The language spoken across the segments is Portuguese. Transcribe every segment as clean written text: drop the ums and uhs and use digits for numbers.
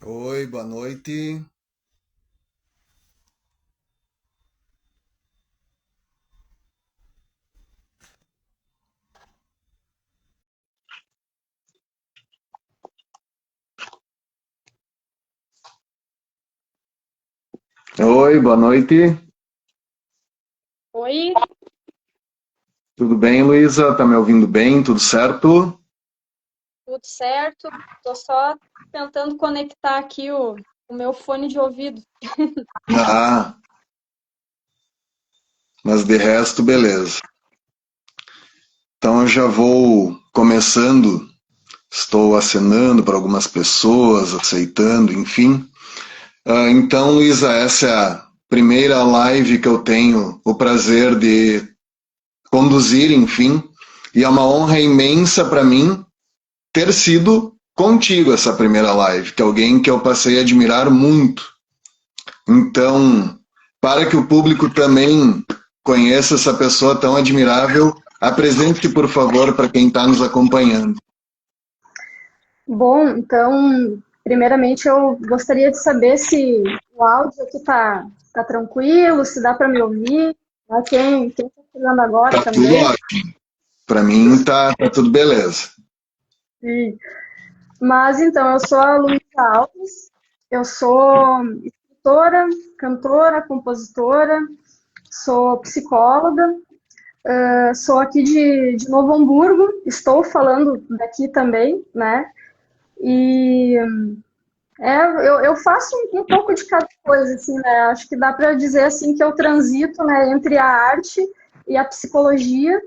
Oi, boa noite. Oi, boa noite. Oi, Tudo bem, Luísa? Tá me ouvindo bem? Tudo certo? tudo certo? Tô só tentando conectar aqui o meu fone de ouvido. Ah, mas de resto, beleza. Então eu já vou começando. Estou acenando para algumas pessoas, aceitando, enfim. Então, Luísa, essa é a primeira live que eu tenho o prazer de conduzir, enfim. E é uma honra imensa para mim ter sido contigo essa primeira live, que é alguém que eu passei a admirar muito. Então, para que o público também conheça essa pessoa tão admirável, apresente-se, por favor, para quem está nos acompanhando. Bom, então, primeiramente eu gostaria de saber se o áudio aqui tá tranquilo, se dá para me ouvir, né? Quem tá chegando agora Tá tudo também. ótimo. Para mim, tá tudo beleza. Sim. Mas então, eu sou a Luísa Alves, eu sou escritora, cantora, compositora, sou psicóloga. Sou aqui de Novo Hamburgo, estou falando daqui também, né? E eu faço um pouco de cada coisa, assim, né? Acho que dá para dizer assim que eu transito, né, entre a arte e a psicologia.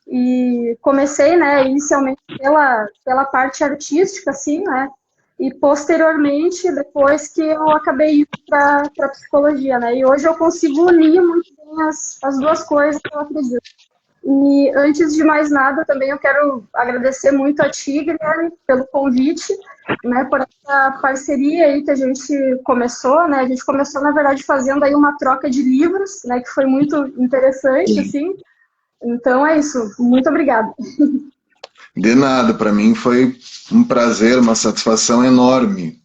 E comecei, né, inicialmente pela parte artística, assim, né? E posteriormente, depois que eu acabei indo para a psicologia, né? E hoje eu consigo unir muito bem as duas coisas, eu acredito. E antes de mais nada, também eu quero agradecer muito a ti, Guilherme, pelo convite, né, por essa parceria aí que a gente começou, né? A gente começou, na verdade, fazendo aí uma troca de livros, né, que foi muito interessante, assim. Então é isso. Muito obrigada. De nada, para mim foi um prazer, uma satisfação enorme.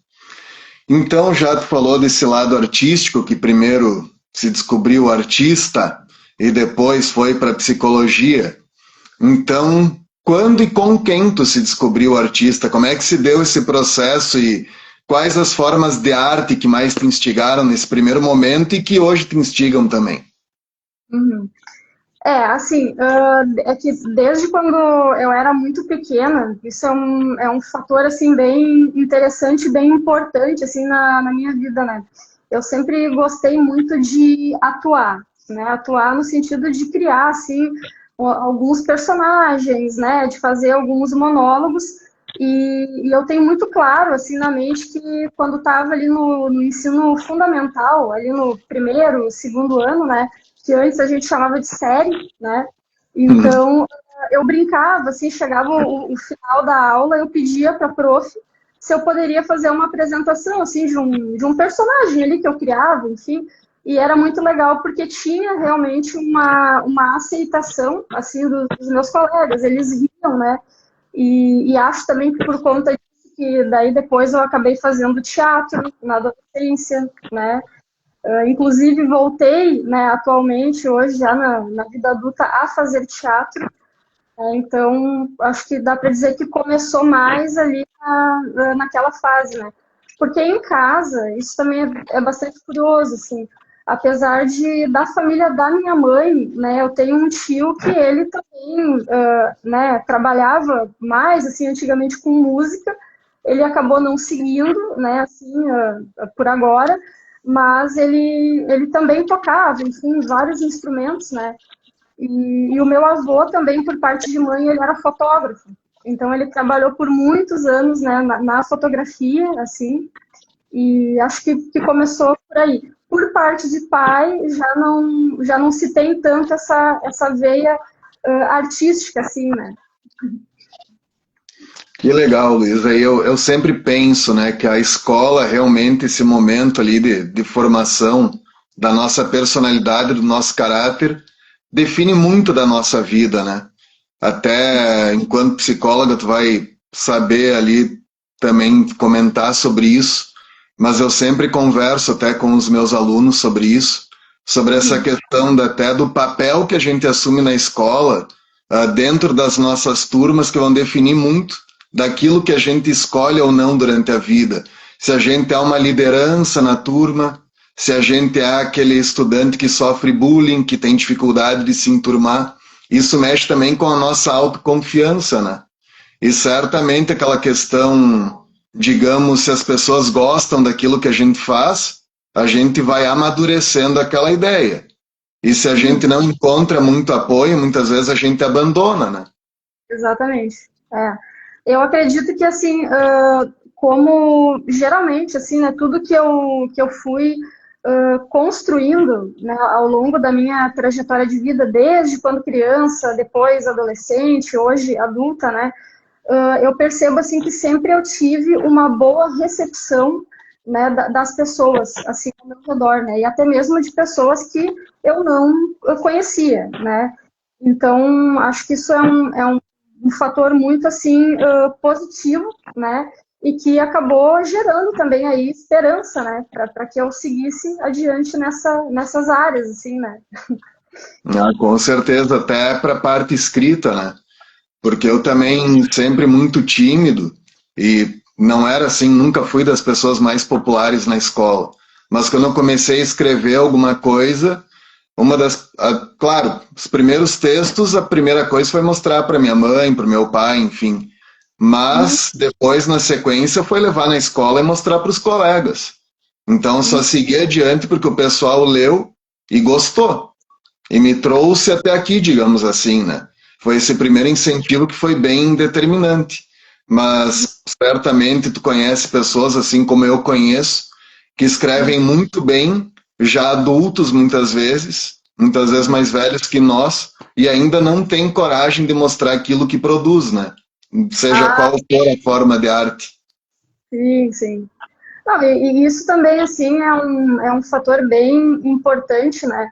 Então, já tu falou desse lado artístico, que primeiro se descobriu artista e depois foi para psicologia. Então, quando e com quem tu se descobriu artista? Como é que se deu esse processo e quais as formas de arte que mais te instigaram nesse primeiro momento e que hoje te instigam também? Uhum. Assim, é que desde quando eu era muito pequena, isso é um fator, assim, bem interessante, bem importante, assim, na minha vida, né? Eu sempre gostei muito de atuar, né? Atuar no sentido de criar, assim, alguns personagens, né? De fazer alguns monólogos. E eu tenho muito claro, assim, na mente que quando estava ali no ensino fundamental, ali no primeiro, segundo ano, né? Que antes a gente chamava de série, né? Então, eu brincava, assim, chegava o final da aula, eu pedia para a prof se eu poderia fazer uma apresentação, assim, de um personagem ali que eu criava, enfim, e era muito legal porque tinha realmente uma aceitação, assim, dos meus colegas, eles riam, né? E acho também que por conta disso que daí depois eu acabei fazendo teatro na adolescência, né? Inclusive, voltei, né, atualmente, hoje, já na vida adulta, a fazer teatro. Então, acho que dá para dizer que começou mais ali naquela fase, né? Porque em casa, isso também é bastante curioso, assim. Apesar da família da minha mãe, né, eu tenho um tio que ele também, né, trabalhava mais, assim, antigamente com música. Ele acabou não seguindo, né, assim, por agora, mas ele também tocava, enfim, vários instrumentos, né? E o meu avô também, por parte de mãe, ele era fotógrafo. Então ele trabalhou por muitos anos, né, na fotografia, assim, e acho que começou por aí. Por parte de pai, já não se tem tanto essa veia artística, assim, né? Que legal, Luiz. Aí eu sempre penso, né, que a escola realmente esse momento ali de formação da nossa personalidade, do nosso caráter, define muito da nossa vida, né? Até enquanto psicóloga, tu vai saber ali também comentar sobre isso. mas eu sempre converso até com os meus alunos sobre isso, sobre essa questão até do papel que a gente assume na escola, dentro das nossas turmas, que vão definir muito daquilo que a gente escolhe ou não durante a vida. Se a gente é uma liderança na turma, se a gente é aquele estudante que sofre bullying, que tem dificuldade de se enturmar, isso mexe também com a nossa autoconfiança, né? E certamente aquela questão, digamos, se as pessoas gostam daquilo que a gente faz, a gente vai amadurecendo aquela ideia. E se a gente não encontra muito apoio, muitas vezes a gente abandona, né? Exatamente. É. Eu acredito que, assim, como geralmente, assim, né, tudo que eu fui construindo, né, ao longo da minha trajetória de vida, desde quando criança, depois adolescente, hoje adulta, né, eu percebo, assim, que sempre eu tive uma boa recepção, né, das pessoas, assim, ao meu redor, né, e até mesmo de pessoas que eu não conhecia, né. Então, acho que isso é um fator muito, assim, positivo, né, e que acabou gerando também aí esperança, né, para que eu seguisse adiante nessas áreas, assim, né. Ah, com certeza, até para a parte escrita, né? Porque eu também sempre muito tímido e não era assim, nunca fui das pessoas mais populares na escola. Mas quando eu comecei a escrever alguma coisa, claro, os primeiros textos, a primeira coisa foi mostrar para minha mãe, para o meu pai, enfim. Uhum, Mas depois, na sequência, foi levar na escola e mostrar para os colegas. Então, só uhum. segui adiante porque o pessoal leu e gostou. E me trouxe até aqui, digamos assim, né? Foi esse primeiro incentivo que foi bem determinante. Mas certamente tu conhece pessoas, assim como eu conheço, que escrevem muito bem, já adultos muitas vezes mais velhos que nós, e ainda não têm coragem de mostrar aquilo que produz, né? Seja Ah, qual for a forma de arte. sim, sim. Não, e isso também, assim, é um fator bem importante, né?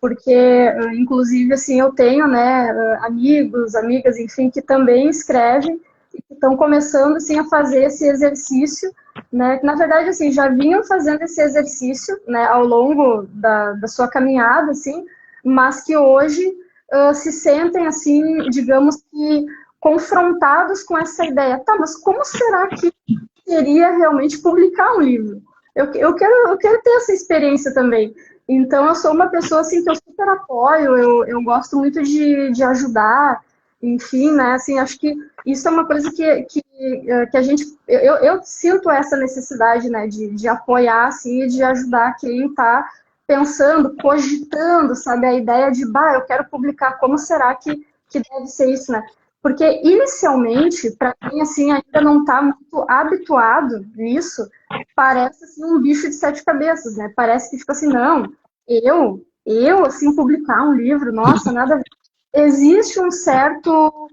Porque, inclusive, assim, eu tenho, né, amigos, amigas, enfim, que também escrevem e que estão começando, assim, a fazer esse exercício, né? Que, na verdade, assim, já vinham fazendo esse exercício, né, ao longo da sua caminhada, assim, mas que hoje se sentem, assim, digamos que confrontados com essa ideia. Tá, mas como será que seria realmente publicar um livro? Eu quero ter essa experiência também. Então, eu sou uma pessoa assim que eu super apoio, eu gosto muito de ajudar, enfim, né? Assim, acho que isso é uma coisa que a gente. Eu sinto essa necessidade, né, de apoiar, assim, e de ajudar quem está pensando, cogitando, sabe, a ideia de, bah, eu quero publicar, como será que deve ser isso, né? Porque inicialmente, para quem assim ainda não está muito habituado nisso, parece assim um bicho de sete cabeças, né? Parece que tipo assim, não, assim publicar um livro, nossa, nada a ver. Existe um certo,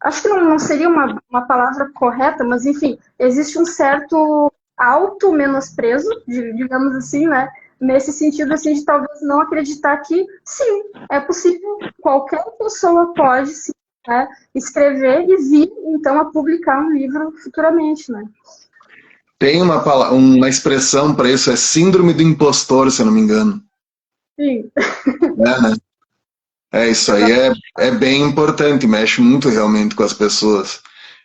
acho que não seria uma palavra correta, mas enfim, existe um certo auto-menosprezo, digamos assim, né? Nesse sentido, assim, de talvez não acreditar que, sim, é possível, qualquer pessoa pode, sim, né, escrever e vir, então, a publicar um livro futuramente, né? Tem uma expressão para isso, é síndrome do impostor, se eu não me engano. Sim, É, né? Isso aí é bem importante, mexe muito realmente com as pessoas.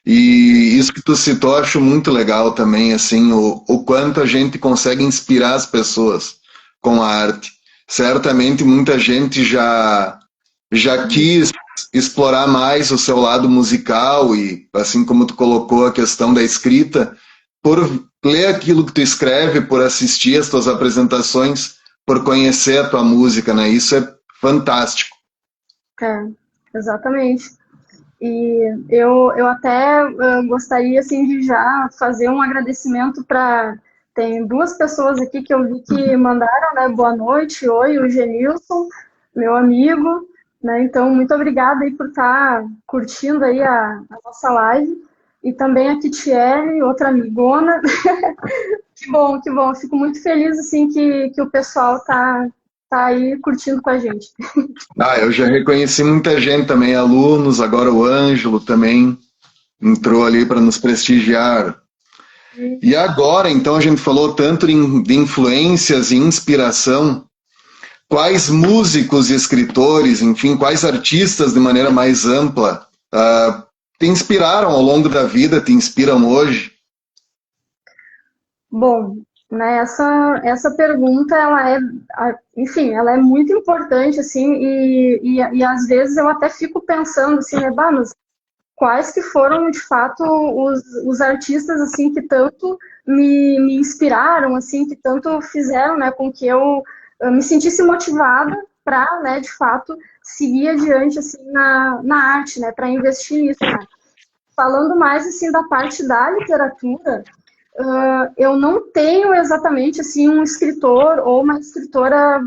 E isso que tu citou, acho muito legal também, assim, o quanto a gente consegue inspirar as pessoas com a arte. Certamente muita gente já quis explorar mais o seu lado musical e, assim como tu colocou a questão da escrita, por ler aquilo que tu escreve, por assistir as tuas apresentações, por conhecer a tua música, né? Isso é fantástico. é, exatamente. E eu até gostaria assim de já fazer um agradecimento para tem duas pessoas aqui que eu vi que mandaram, né, boa noite, oi, o Genilson, meu amigo, né? Então muito obrigada aí por estar curtindo aí a nossa live e também a Kitiele, outra amigona. Que bom, que bom. Fico muito feliz assim que o pessoal tá aí curtindo com a gente. Ah, eu já reconheci muita gente também, alunos, agora o Ângelo também entrou ali para nos prestigiar. E agora, então, a gente falou tanto de influências e inspiração. Quais músicos e escritores, enfim, quais artistas de maneira mais ampla te inspiraram ao longo da vida, te inspiram hoje? Bom, né, essa pergunta, enfim, ela é muito importante, assim, e às vezes eu até fico pensando, assim, né, bah, mas quais que foram, de fato, os artistas, assim, que tanto me inspiraram, assim, que tanto fizeram, né, com que eu me sentisse motivada para, né, de fato, seguir adiante, assim, na arte, né, para investir nisso, né. Falando mais, assim, da parte da literatura, eu não tenho exatamente assim um escritor ou uma escritora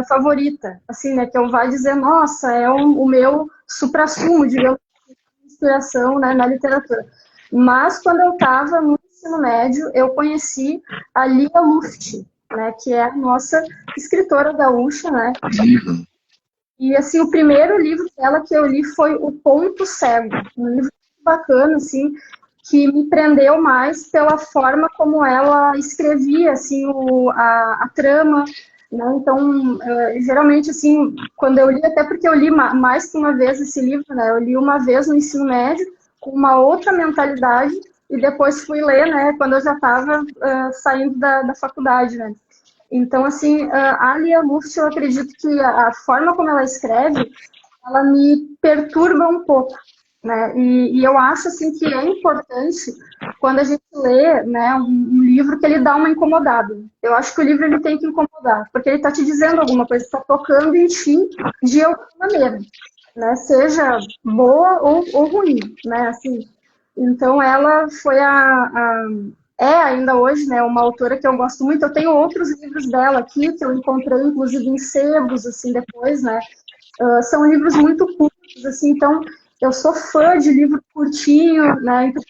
favorita, assim, né, que eu vá dizer, nossa, é o meu suprassumo, digamos, de inspiração, né, na literatura. Mas quando eu estava no ensino médio, eu conheci a Lia Luft, né, que é a nossa escritora gaúcha, né? Uhum. E assim, o primeiro livro dela que eu li foi O Ponto Cego, um livro muito bacana, assim, que me prendeu mais pela forma como ela escrevia, assim, a trama, né? Então, geralmente, assim, quando eu li, até porque eu li mais que uma vez esse livro, né? Eu li uma vez no ensino médio, com uma outra mentalidade, e depois fui ler, né, quando eu já estava saindo da faculdade, né? Então, assim, a Alia Luft, eu acredito que a forma como ela escreve, ela me perturba um pouco, né? E eu acho, assim, que é importante quando a gente lê, né, um livro que ele dá uma incomodada. Eu acho que o livro ele tem que incomodar, porque ele está te dizendo alguma coisa, está tocando em ti de alguma maneira, né? Seja boa ou ruim, né? Assim, então ela foi é ainda hoje, né, uma autora que eu gosto muito. Eu tenho outros livros dela aqui que eu encontrei, inclusive em sebos, assim, depois, né? São livros muito curtos, assim, então eu sou fã de livro curtinho, né? Então,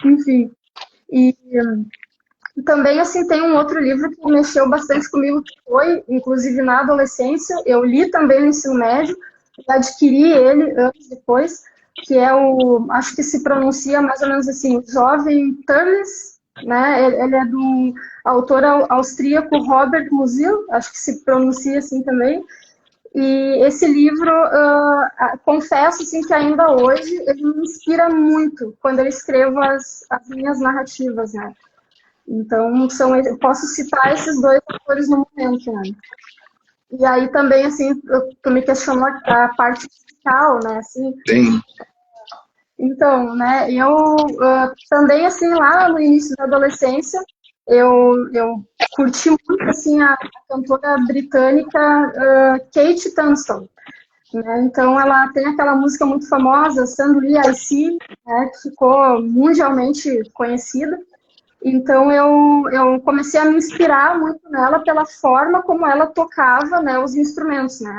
enfim. E também, assim, tem um outro livro que mexeu bastante comigo, que foi, inclusive, na adolescência. Eu li também no ensino médio, e adquiri ele anos depois, que é acho que se pronuncia mais ou menos assim, o Jovem Turners, né? Ele é do autor austríaco Robert Musil, acho que se pronuncia assim também. E esse livro, confesso assim, que ainda hoje ele me inspira muito quando eu escrevo as minhas narrativas, né? Então, eu posso citar esses dois autores no momento, né? E aí também, assim, tu me questionou a parte musical, né? Assim, Sim. então, né, eu também, assim, lá no início da adolescência, eu curti muito, assim, a cantora britânica Kate Tunstall, né? Então, ela tem aquela música muito famosa, Suddenly I See, né, que ficou mundialmente conhecida. Então, eu comecei a me inspirar muito nela pela forma como ela tocava, né, os instrumentos, né?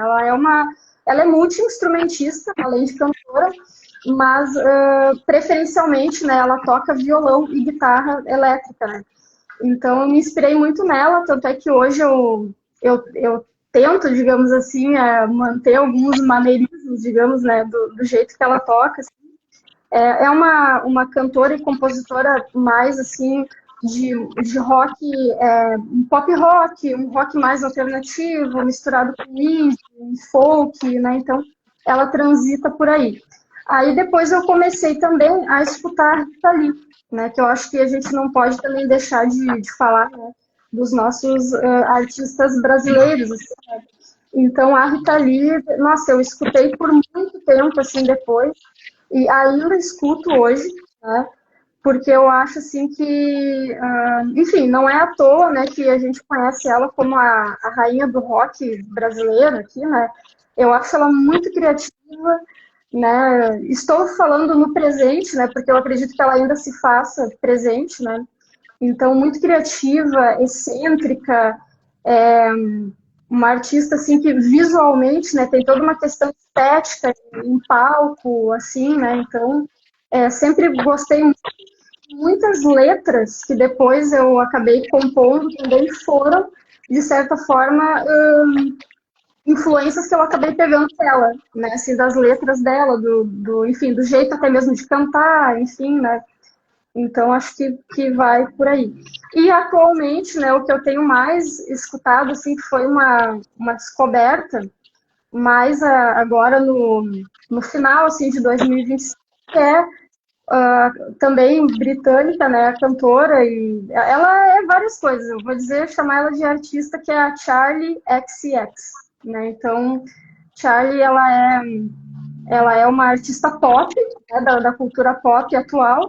Ela é multi-instrumentista, além de cantora, mas preferencialmente, né, ela toca violão e guitarra elétrica, né? Então, eu me inspirei muito nela, tanto é que hoje eu tento, digamos assim, manter alguns maneirismos, digamos, né, do jeito que ela toca. Assim. É uma cantora e compositora mais, assim, de rock, um pop rock, um rock mais alternativo, misturado com indie, folk, né? Então, ela transita por aí. Aí depois eu comecei também a escutar Rita Lee, né? Que eu acho que a gente não pode também deixar de falar, né, dos nossos artistas brasileiros, assim, né? Então, a Rita Lee, nossa, eu escutei por muito tempo, assim, depois, e ainda escuto hoje, né? Porque eu acho assim que, enfim, não é à toa, né, que a gente conhece ela como a rainha do rock brasileiro aqui, né? Eu acho ela muito criativa, né? Estou falando no presente, né? Porque eu acredito que ela ainda se faça presente, né? Então, muito criativa, excêntrica, é, uma artista assim que visualmente, né, tem toda uma questão estética em palco, assim, né? Então, sempre gostei muito. Muitas letras que depois eu acabei compondo também foram, de certa forma, influências que eu acabei pegando dela, né? Assim, das letras dela, enfim, do jeito até mesmo de cantar, enfim, né? Então, acho que vai por aí. E, atualmente, né, o que eu tenho mais escutado, assim, que foi uma descoberta, mais agora no final, assim, de 2025, que é também britânica, né, a cantora, e ela é várias coisas. Eu vou dizer, chamar ela de artista, que é a Charli XCX, né? Então, Charli, ela é uma artista pop, né, da cultura pop atual,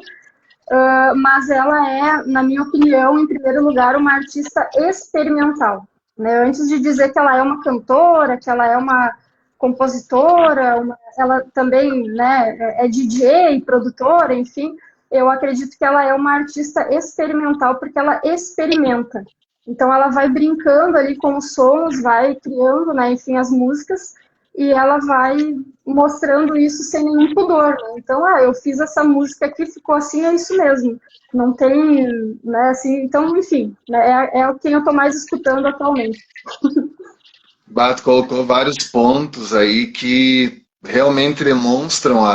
mas ela é, na minha opinião, em primeiro lugar, uma artista experimental, né? Antes de dizer que ela é uma cantora, que ela é uma compositora, ela também, né, é DJ, produtora, enfim, eu acredito que ela é uma artista experimental porque ela experimenta. Então ela vai brincando ali com os sons, vai criando, né, enfim, as músicas, e ela vai mostrando isso sem nenhum pudor, né? Então, eu fiz essa música aqui, ficou assim, é isso mesmo. Não tem, né, assim, então, enfim, né, é quem eu estou mais escutando atualmente. Bato colocou vários pontos aí que realmente demonstram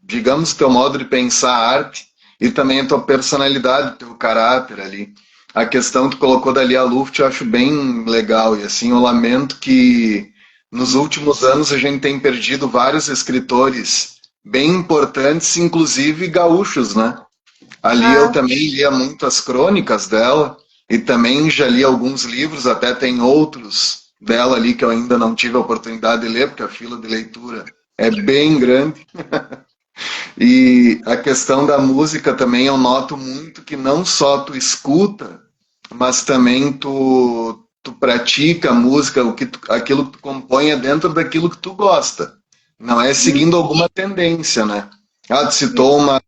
digamos, teu modo de pensar a arte e também a tua personalidade, teu caráter ali. A questão que tu colocou da Lia Luft eu acho bem legal e assim, eu lamento que nos últimos anos a gente tem perdido vários escritores bem importantes, inclusive gaúchos, né? Ali eu Ah, também lia muitas crônicas dela e também já li alguns livros, até tem outros dela ali que eu ainda não tive a oportunidade de ler, porque a fila de leitura é bem grande. E a questão da música também eu noto muito que não só tu escuta, mas também tu pratica a música, aquilo que tu compõe é dentro daquilo que tu gosta. Não é seguindo alguma tendência, né? Ah, tu citou uma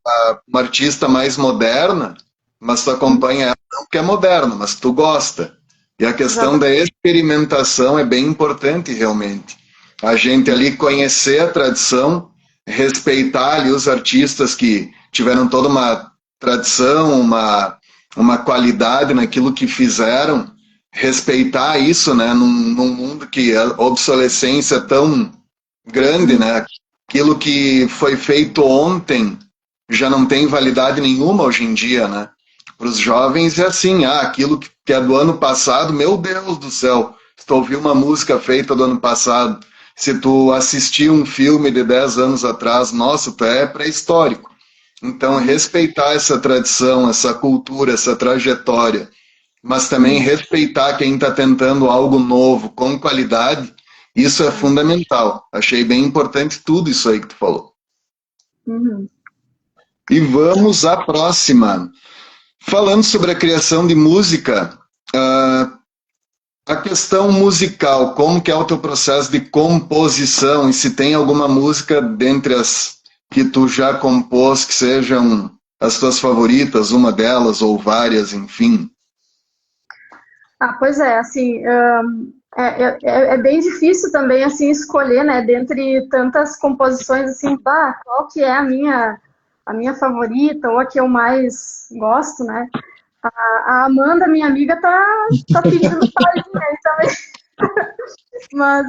artista mais moderna, mas tu acompanha ela não porque é moderna, mas tu gosta. E a questão da exatamente. experimentação é bem importante, realmente. A gente ali conhecer a tradição, respeitar ali os artistas que tiveram toda uma tradição, uma qualidade naquilo que fizeram, respeitar isso, né, num mundo que a obsolescência é tão grande, né, aquilo que foi feito ontem já não tem validade nenhuma hoje em dia, né? Para os jovens é assim, aquilo que é do ano passado, meu Deus do céu, se tu ouviu uma música feita do ano passado, se tu assistiu um filme de 10 anos atrás, nossa, tu é pré-histórico. Então, respeitar essa tradição, essa cultura, essa trajetória, mas também respeitar quem está tentando algo novo, com qualidade, isso é fundamental. Achei bem importante tudo isso aí que tu falou. Uhum. E vamos à próxima. Falando sobre a criação de música, a questão musical, como que é o teu processo de composição e se tem alguma música dentre as que tu já compôs que sejam as tuas favoritas, uma delas ou várias, enfim. Pois é, assim, é bem difícil também, assim, escolher, né, dentre tantas composições, assim, qual que é a minha favorita, ou a que eu mais gosto, né? A Amanda, minha amiga, tá pedindo palhinha aí também, mas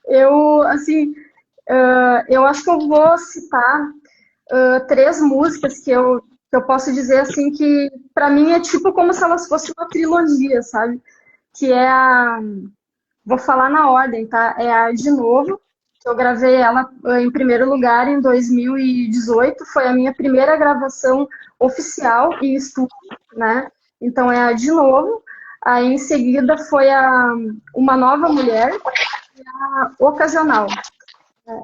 eu, assim, eu acho que eu vou citar três músicas que eu posso dizer, assim, que para mim é tipo como se elas fossem uma trilogia, sabe? Que é vou falar na ordem, tá? É a De Novo, que eu gravei ela em primeiro lugar em 2018, foi a minha primeira gravação oficial em estúdio, né? Então é a De Novo. Aí em seguida foi Uma Nova Mulher, a Ocasional.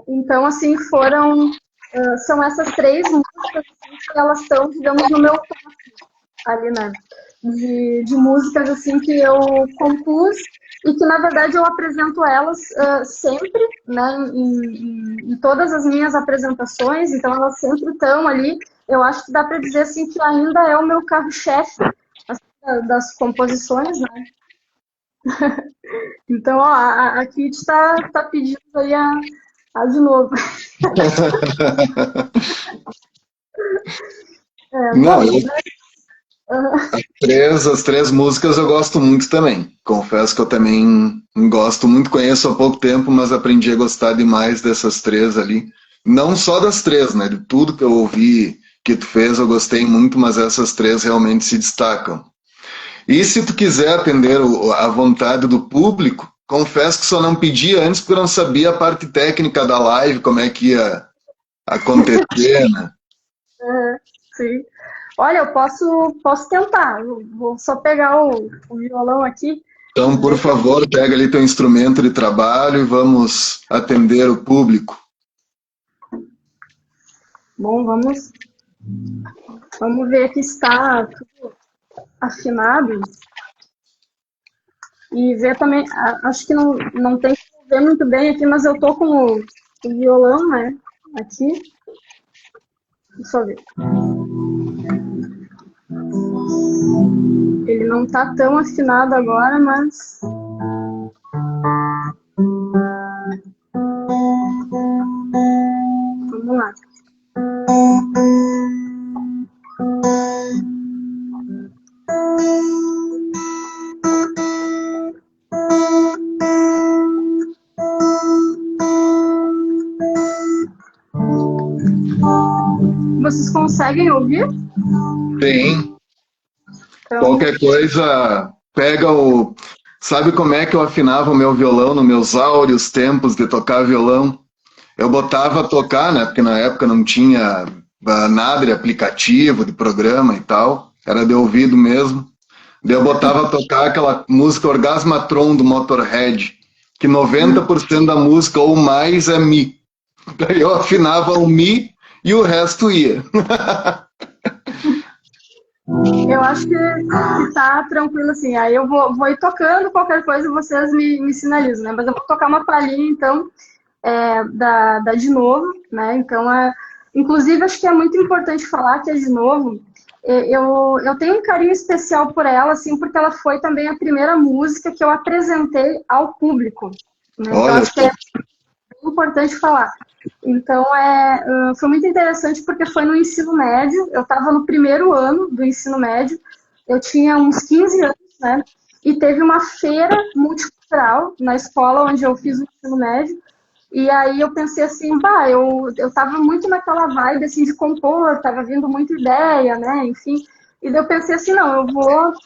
Então, assim, são essas três músicas assim, que elas estão, digamos, no meu top ali, né? De músicas assim que eu compus e que na verdade eu apresento elas sempre, né? Em todas as minhas apresentações, então elas sempre estão ali. Eu acho que dá para dizer assim que ainda é o meu carro-chefe assim, das composições, né? Então, ó, a Kit tá pedindo aí a de novo. Não, Bom, né? as três músicas eu gosto muito também. Confesso que eu também gosto muito, conheço há pouco tempo, mas aprendi a gostar demais dessas três ali. Não só das três, né? De tudo que eu ouvi que tu fez eu gostei muito, mas essas três realmente se destacam. E se tu quiser atender a vontade do público, confesso que só não pedi antes porque eu não sabia a parte técnica da live, como é que ia acontecer, né? Sim. Olha, eu posso tentar. Eu vou só pegar o violão aqui. Então, por favor, pega ali teu instrumento de trabalho e vamos atender o público. Bom, vamos ver que está tudo afinado. E ver também, acho que não tem que ver muito bem aqui, mas eu tô com o violão, né? Aqui. Deixa eu ver. Ele não tá tão afinado agora, mas... Vamos lá. Vocês conseguem ouvir? Sim. Então... Qualquer coisa, pega o... Sabe como é que eu afinava o meu violão nos meus áureos tempos de tocar violão? Eu botava a tocar, né? Porque na época não tinha nada de aplicativo, de programa e tal. Era de ouvido mesmo. Daí eu botava a tocar aquela música Orgasmatron do Motorhead, que 90% da música ou mais é Mi. Daí eu afinava o Mi e o resto ia. Eu acho que tá tranquilo assim. Aí eu vou ir tocando, qualquer coisa vocês me sinalizam, né? Mas eu vou tocar uma palhinha, então, da De Novo, né? Então, inclusive, acho que é muito importante falar que a De Novo, eu tenho um carinho especial por ela, assim, porque ela foi também a primeira música que eu apresentei ao público, né? Então, Olha, acho que é importante falar. Então, foi muito interessante porque foi no ensino médio, eu estava no primeiro ano do ensino médio, eu tinha uns 15 anos, né? E teve uma feira multicultural na escola onde eu fiz o ensino médio, e aí eu pensei assim, eu estava muito naquela vibe assim, de compor, estava vindo muita ideia, né? Enfim, e daí eu pensei assim, não,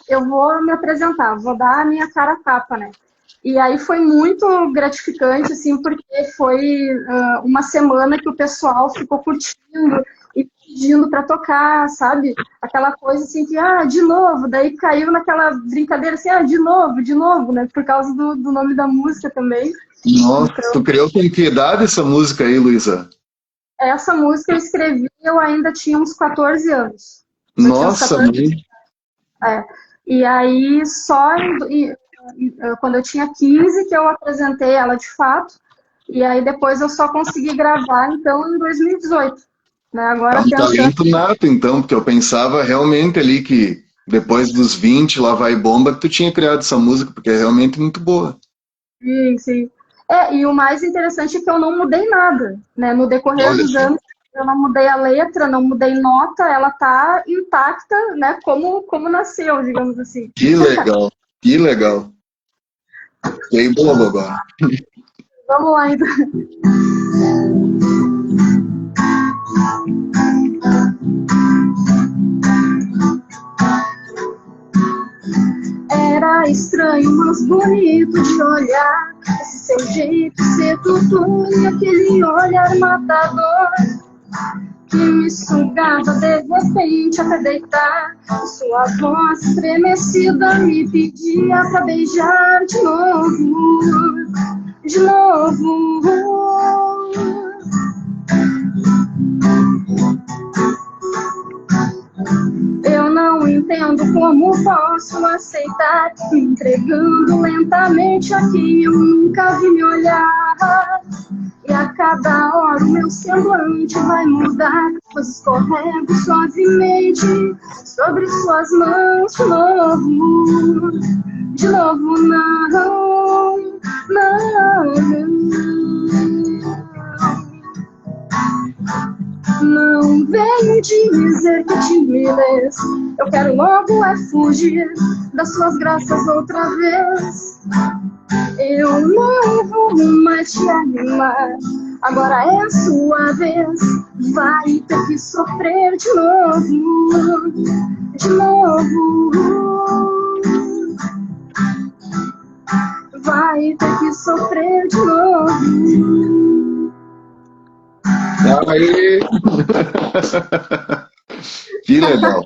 eu vou me apresentar, vou dar a minha cara a tapa, né? E aí foi muito gratificante, assim, porque foi uma semana que o pessoal ficou curtindo e pedindo para tocar, sabe? Aquela coisa assim que, de novo, daí caiu naquela brincadeira assim, de novo, né? Por causa do nome da música também. Nossa, Então, tu criou com que idade essa música aí, Luísa? essa música eu escrevi, eu ainda tinha uns 14 anos. Nossa, mãe. E aí, quando eu tinha 15 que eu apresentei ela de fato, e aí depois eu só consegui gravar, então, em 2018. Né? É Agora um pensando... talento nato, então, porque eu pensava realmente ali que depois dos 20, Lá Vai Bomba, que tu tinha criado essa música, porque é realmente muito boa. Sim, sim. E o mais interessante é que eu não mudei nada, né? No decorrer Olha dos só. anos, eu não mudei a letra, não mudei nota, ela tá intacta, né? Como nasceu, digamos assim. Que legal, que legal. Fiquei bobo agora. Vamos lá, então. Era estranho, mas bonito de olhar. Esse seu jeito sedutor e aquele olhar matador que me sugava de repente até deitar. E sua voz estremecida me pedia pra beijar de novo, de novo. Eu não entendo como posso aceitar, me entregando lentamente a quem eu nunca vi me olhar. E a cada hora o meu semblante vai mudar, pois escorrego suavemente sobre suas mãos de novo não, não. Não venho dizer que timidez, eu quero logo fugir das suas graças outra vez. Eu não vou mais te animar agora é a sua vez, vai ter que sofrer de novo, de novo. Vai ter que sofrer de novo. Aí. Que legal.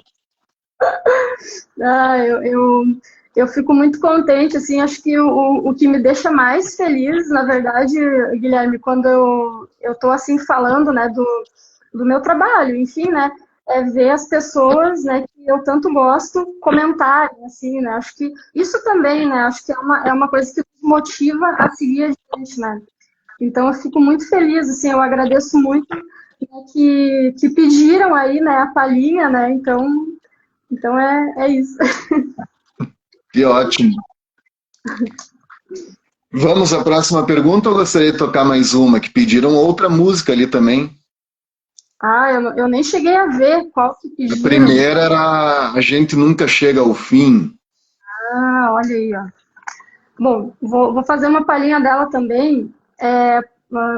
Eu fico muito contente, assim, acho que o que me deixa mais feliz, na verdade, Guilherme, quando eu tô, assim, falando, né, do meu trabalho, enfim, né, é ver as pessoas, né, que eu tanto gosto comentarem, assim, né, acho que isso também, né, acho que é uma coisa que nos motiva a seguir adiante, né. Então, eu fico muito feliz, assim, eu agradeço muito, né, que pediram aí, né, a palhinha, né, então é isso. Que ótimo. Vamos à próxima pergunta ou gostaria de tocar mais uma? Que pediram outra música ali também. Eu nem cheguei a ver qual que A pediram. primeira era A Gente Nunca Chega ao Fim. Olha aí, ó. Bom, vou fazer uma palhinha dela também,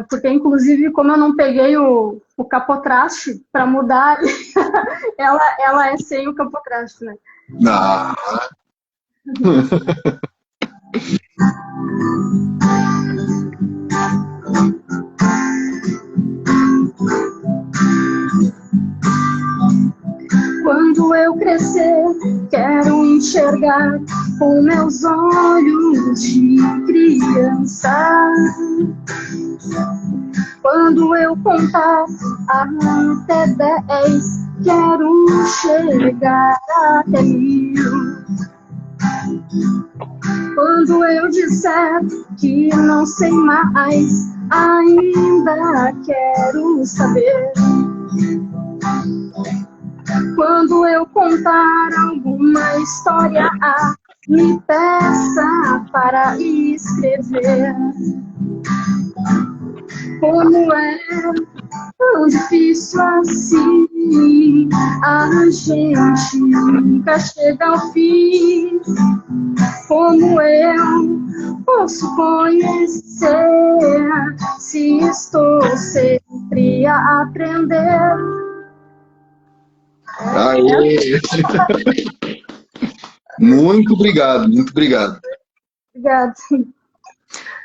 porque inclusive como eu não peguei o capotraste para mudar, ela é sem o capotraste, né? Ah. Quando eu crescer, quero enxergar com meus olhos de criança. Quando eu contar até 10, quero chegar até 1000. Quando eu disser que não sei mais, ainda quero saber. Quando eu contar alguma história, me peça para escrever. Como é tão difícil assim, a gente nunca chega ao fim. Como eu posso conhecer se estou sempre a aprender? Aê. Muito obrigado, muito obrigado. Obrigada.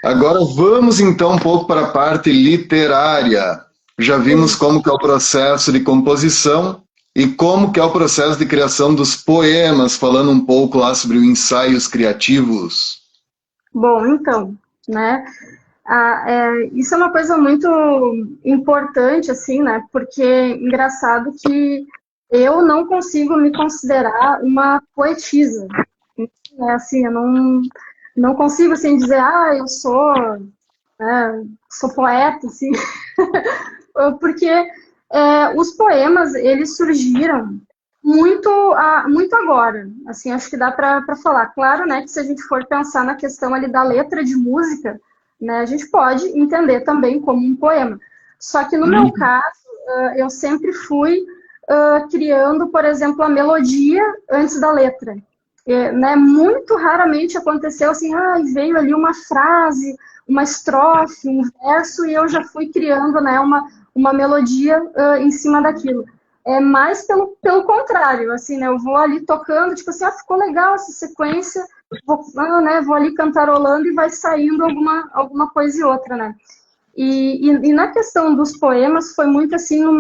Agora vamos então um pouco para a parte literária. Já vimos como que é o processo de composição e como que é o processo de criação dos poemas, falando um pouco lá sobre os ensaios criativos. Bom, então, né? Isso é uma coisa muito importante, assim, né? Porque engraçado que eu não consigo me considerar uma poetisa, né? Assim, eu não consigo assim dizer, eu sou, né, sou poeta, assim, porque os poemas eles surgiram muito agora, assim, acho que dá para falar. Claro, né, que se a gente for pensar na questão ali da letra de música, né, a gente pode entender também como um poema. Só que no meu caso, eu sempre fui criando, por exemplo, a melodia antes da letra. Né, muito raramente aconteceu assim, veio ali uma frase, uma estrofe, um verso, e eu já fui criando, né, uma melodia em cima daquilo. É mais pelo contrário, assim, né? Eu vou ali tocando, tipo assim, ficou legal essa sequência, vou ali cantarolando e vai saindo alguma coisa e outra, né? E na questão dos poemas, foi muito assim, num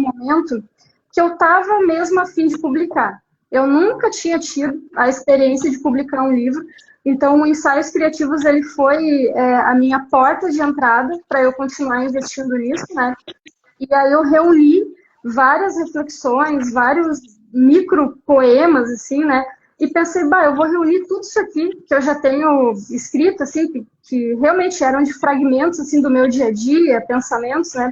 momento que eu estava mesmo a fim de publicar. Eu nunca tinha tido a experiência de publicar um livro, então o Ensaios Criativos ele foi a minha porta de entrada para eu continuar investindo nisso, né? E aí eu reuni várias reflexões, vários micro poemas, assim, né? E pensei, eu vou reunir tudo isso aqui que eu já tenho escrito, assim, que realmente eram de fragmentos, assim, do meu dia a dia, pensamentos, né?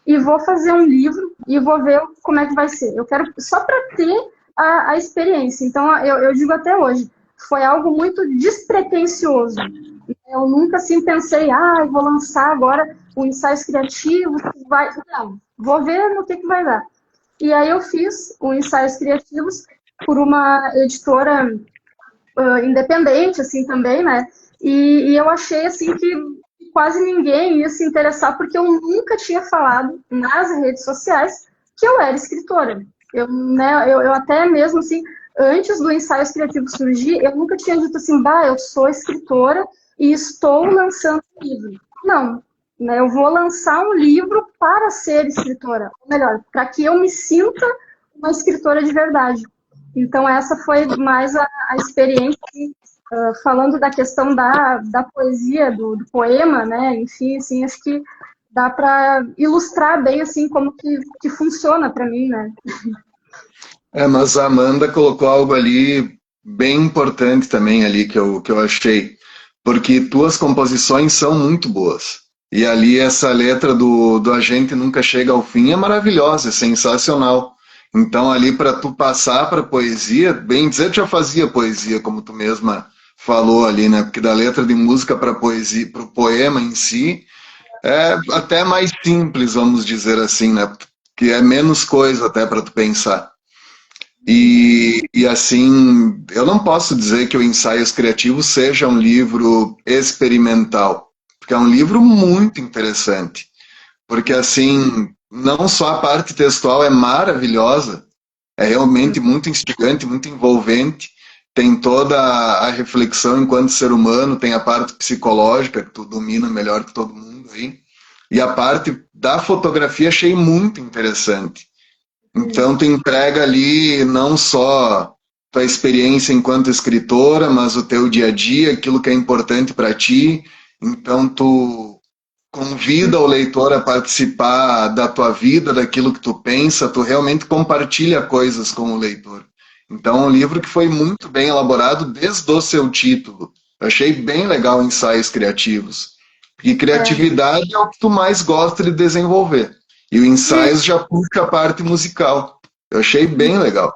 E vou fazer um livro e vou ver como é que vai ser. Eu quero só para ter a experiência. Então, eu digo até hoje, foi algo muito despretensioso. Eu nunca assim pensei, vou lançar agora o Ensaios Criativos, não, vou ver no que vai dar. E aí eu fiz o Ensaios Criativos por uma editora independente, assim, também, né? E eu achei, assim, que quase ninguém ia se interessar, porque eu nunca tinha falado nas redes sociais que eu era escritora. Eu até mesmo, assim, antes do Ensaios Criativos surgir, eu nunca tinha dito assim, bah, eu sou escritora e estou lançando um livro. Não, né, eu vou lançar um livro para ser escritora, ou melhor, para que eu me sinta uma escritora de verdade. Então, essa foi mais a experiência, falando da questão da poesia, do poema, né? Enfim, assim, acho que dá para ilustrar bem, assim, como que funciona para mim, né? Mas a Amanda colocou algo ali bem importante também ali que eu achei, porque tuas composições são muito boas. E ali essa letra do A Gente Nunca Chega ao Fim é maravilhosa, é sensacional. Então ali para tu passar para poesia, bem dizer, tu já fazia poesia, como tu mesma falou ali, né? Porque da letra de música para poesia, para o poema em si, é até mais simples, vamos dizer assim, né? Que é menos coisa até para tu pensar. E assim, eu não posso dizer que o Ensaios Criativos seja um livro experimental, porque é um livro muito interessante. Porque assim, não só a parte textual é maravilhosa, é realmente muito instigante, muito envolvente, tem toda a reflexão enquanto ser humano, tem a parte psicológica, que tu domina melhor que todo mundo aí, e a parte da fotografia achei muito interessante. Então, tu entrega ali não só tua experiência enquanto escritora, mas o teu dia a dia, aquilo que é importante para ti. Então, tu convida o leitor a participar da tua vida, daquilo que tu pensa, tu realmente compartilha coisas com o leitor. Então, é um livro que foi muito bem elaborado desde o seu título. Eu achei bem legal ensaios criativos. E criatividade é o que tu mais gosta de desenvolver. E o ensaios já puxa a parte musical. Eu achei bem legal.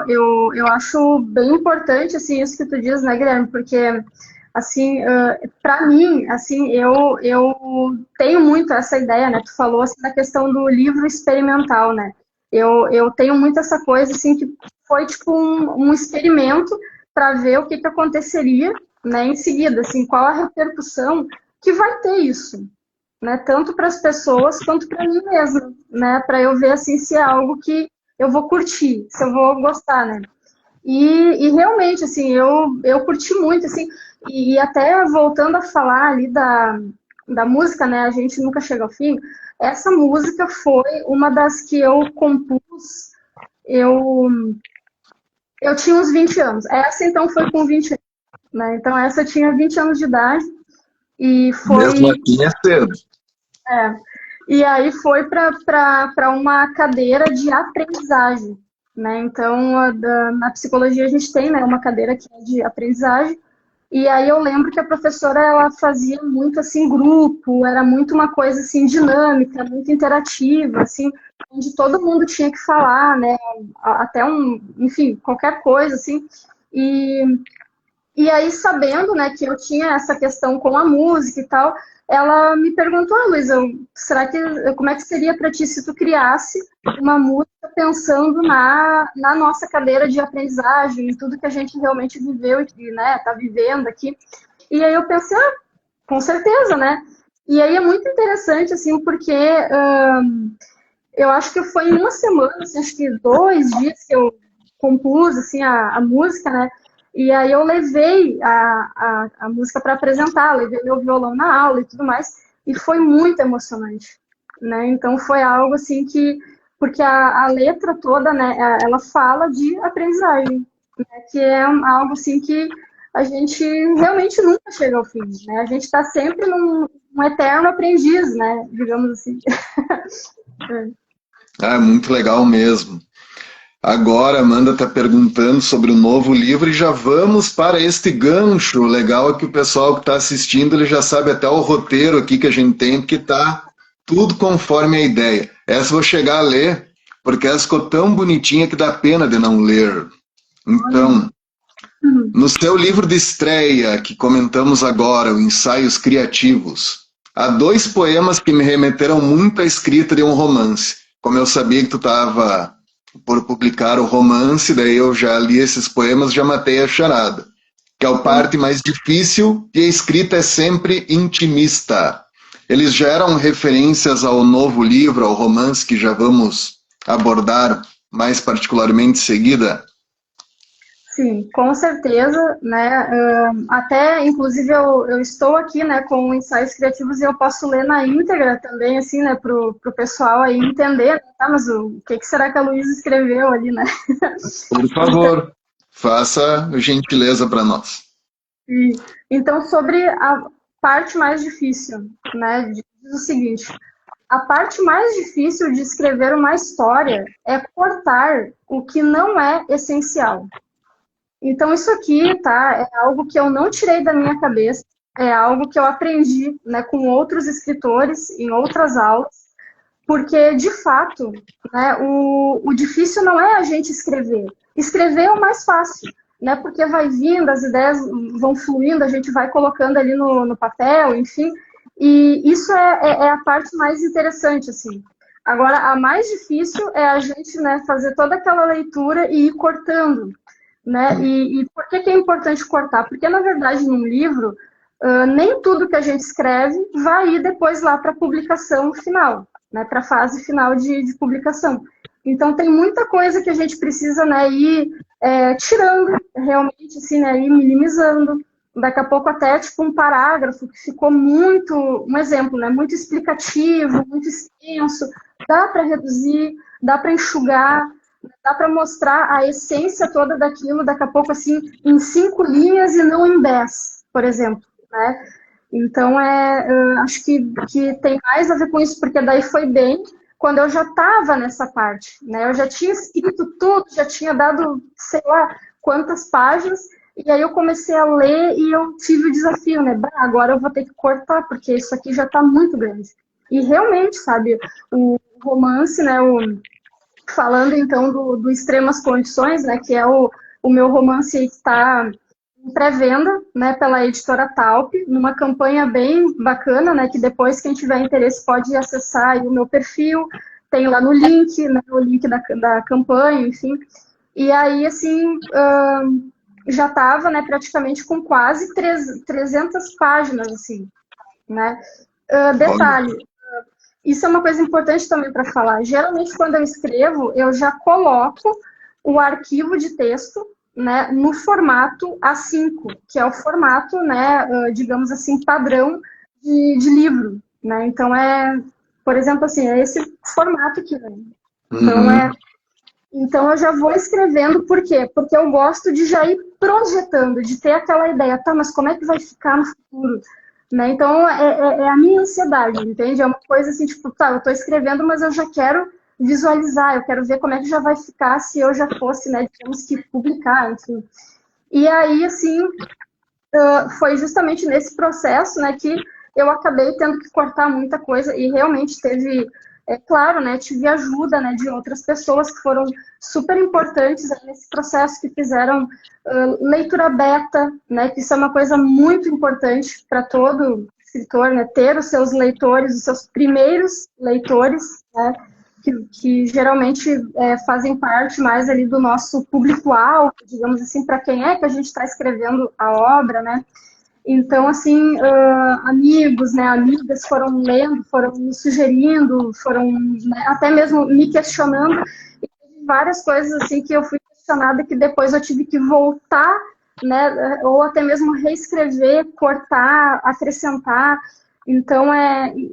Eu acho bem importante, assim, isso que tu diz, né, Guilherme? Porque, assim, para mim, assim, eu tenho muito essa ideia, né? Tu falou, assim, da questão do livro experimental, né? Eu tenho muito essa coisa, assim, que foi, tipo, um experimento para ver o que aconteceria, né, em seguida, assim, qual a repercussão que vai ter isso, né? Tanto para as pessoas quanto para mim mesma, né? Para eu ver, assim, se é algo que eu vou curtir, se eu vou gostar, né? E realmente, assim, eu curti muito, assim, e até voltando a falar ali da música, né, A Gente Nunca Chega ao Fim, essa música foi uma das que eu compus, eu, eu tinha uns 20 anos, essa então foi com 20 anos, né, então essa eu tinha 20 anos de idade, e Mesmo foi, assim é cedo. e aí foi para uma cadeira de aprendizagem, né? Então, na psicologia a gente tem, né, uma cadeira que é de aprendizagem, e aí eu lembro que a professora ela fazia muito assim grupo, era muito uma coisa assim dinâmica, muito interativa, assim, onde todo mundo tinha que falar, né? Até enfim, qualquer coisa assim. E e aí, sabendo, né, que eu tinha essa questão com a música e tal, ela me perguntou, Luísa, como é que seria para ti se tu criasse uma música pensando na nossa cadeira de aprendizagem, em tudo que a gente realmente viveu e, né, tá vivendo aqui. E aí eu pensei, com certeza, né? E aí é muito interessante, assim, porque eu acho que foi em uma semana, assim, acho que 2 dias que eu compus, assim, a música, né? E aí eu levei a música para apresentar, levei meu violão na aula e tudo mais, e foi muito emocionante, né? Então foi algo assim que, porque a letra toda, né, ela fala de aprendizagem, né, que é algo assim que a gente realmente nunca chega ao fim, né? A gente está sempre num eterno aprendiz, né? Digamos assim. É muito legal mesmo. Agora a Amanda está perguntando sobre o novo livro e já vamos para este gancho. O legal é que o pessoal que está assistindo ele já sabe até o roteiro aqui que a gente tem, porque está tudo conforme a ideia. Essa eu vou chegar a ler, porque essa ficou tão bonitinha que dá pena de não ler. Então, no seu livro de estreia, que comentamos agora, o Ensaios Criativos, há 2 poemas que me remeteram muito à escrita de um romance. Como eu sabia que tu estava por publicar o romance, daí eu já li esses poemas, já matei a charada. que é a parte mais difícil, e a escrita é sempre intimista. Eles geram referências ao novo livro, ao romance que já vamos abordar mais particularmente em seguida? Sim, com certeza, né? Até, inclusive, eu estou aqui, né, com ensaios criativos e eu posso ler na íntegra também, assim, né, pro pessoal aí entender, né, tá, mas o que será que a Luísa escreveu ali, né? Por favor, faça gentileza para nós. E, então, sobre a parte mais difícil, né, diz o seguinte: a parte mais difícil de escrever uma história é cortar o que não é essencial. Então, isso aqui, tá, é algo que eu não tirei da minha cabeça, é algo que eu aprendi, né, com outros escritores em outras aulas, porque, de fato, né, o difícil não é a gente escrever. Escrever é o mais fácil, né, porque vai vindo, as ideias vão fluindo, a gente vai colocando ali no papel, enfim, e isso é a parte mais interessante, assim. Agora, a mais difícil é a gente, né, fazer toda aquela leitura e ir cortando, né? E por que é importante cortar? Porque, na verdade, num livro, nem tudo que a gente escreve vai ir depois lá para a publicação final, né? Para a fase final de publicação. Então, tem muita coisa que a gente precisa, né, ir tirando, realmente, assim, né, ir minimizando. Daqui a pouco até, tipo, um parágrafo que ficou muito, um exemplo, né, muito explicativo, muito extenso, dá para reduzir, dá para enxugar, dá para mostrar a essência toda daquilo, daqui a pouco, assim, em 5 linhas e não em 10, por exemplo, né? Então, acho que tem mais a ver com isso, porque daí foi bem quando eu já estava nessa parte, né? Eu já tinha escrito tudo, já tinha dado, sei lá, quantas páginas, e aí eu comecei a ler e eu tive o desafio, né? Bah, agora eu vou ter que cortar, porque isso aqui já está muito grande. E realmente, sabe, o romance, né, falando então do Extremas Condições, né, que é o meu romance que está em pré-venda, né, pela editora Talp, numa campanha bem bacana, né, que depois quem tiver interesse pode acessar aí o meu perfil, tem lá no link, né, o link da campanha, enfim. E aí, assim, já estava, né, praticamente com quase 300 páginas, assim, né. Olha, Detalhe, isso é uma coisa importante também para falar. Geralmente, quando eu escrevo, eu já coloco o arquivo de texto, né, no formato A5, que é o formato, né, digamos assim, padrão de livro. Né? Então, por exemplo, assim, é esse formato que vem. Então, uhum. então, eu já vou escrevendo, por quê? Porque eu gosto de já ir projetando, de ter aquela ideia, tá, mas como é que vai ficar no futuro? Né? Então, é a minha ansiedade, entende? É uma coisa assim, tipo, tá, eu tô escrevendo, mas eu já quero visualizar, eu quero ver como é que já vai ficar se eu já fosse, né, digamos que publicar, enfim. E aí, assim, foi justamente nesse processo, né, que eu acabei tendo que cortar muita coisa e realmente teve, claro, né, tive ajuda, né, de outras pessoas que foram super importantes nesse processo, que fizeram leitura beta, né, que isso é uma coisa muito importante para todo escritor, né, ter os seus leitores, os seus primeiros leitores, né, que geralmente fazem parte mais ali do nosso público-alvo, digamos assim, para quem é que a gente está escrevendo a obra, né? Então, assim, amigos, né, amigas foram lendo, foram me sugerindo, foram, né, até mesmo me questionando, e várias coisas assim que eu fui questionada que depois eu tive que voltar, né, ou até mesmo reescrever, cortar, acrescentar. Então,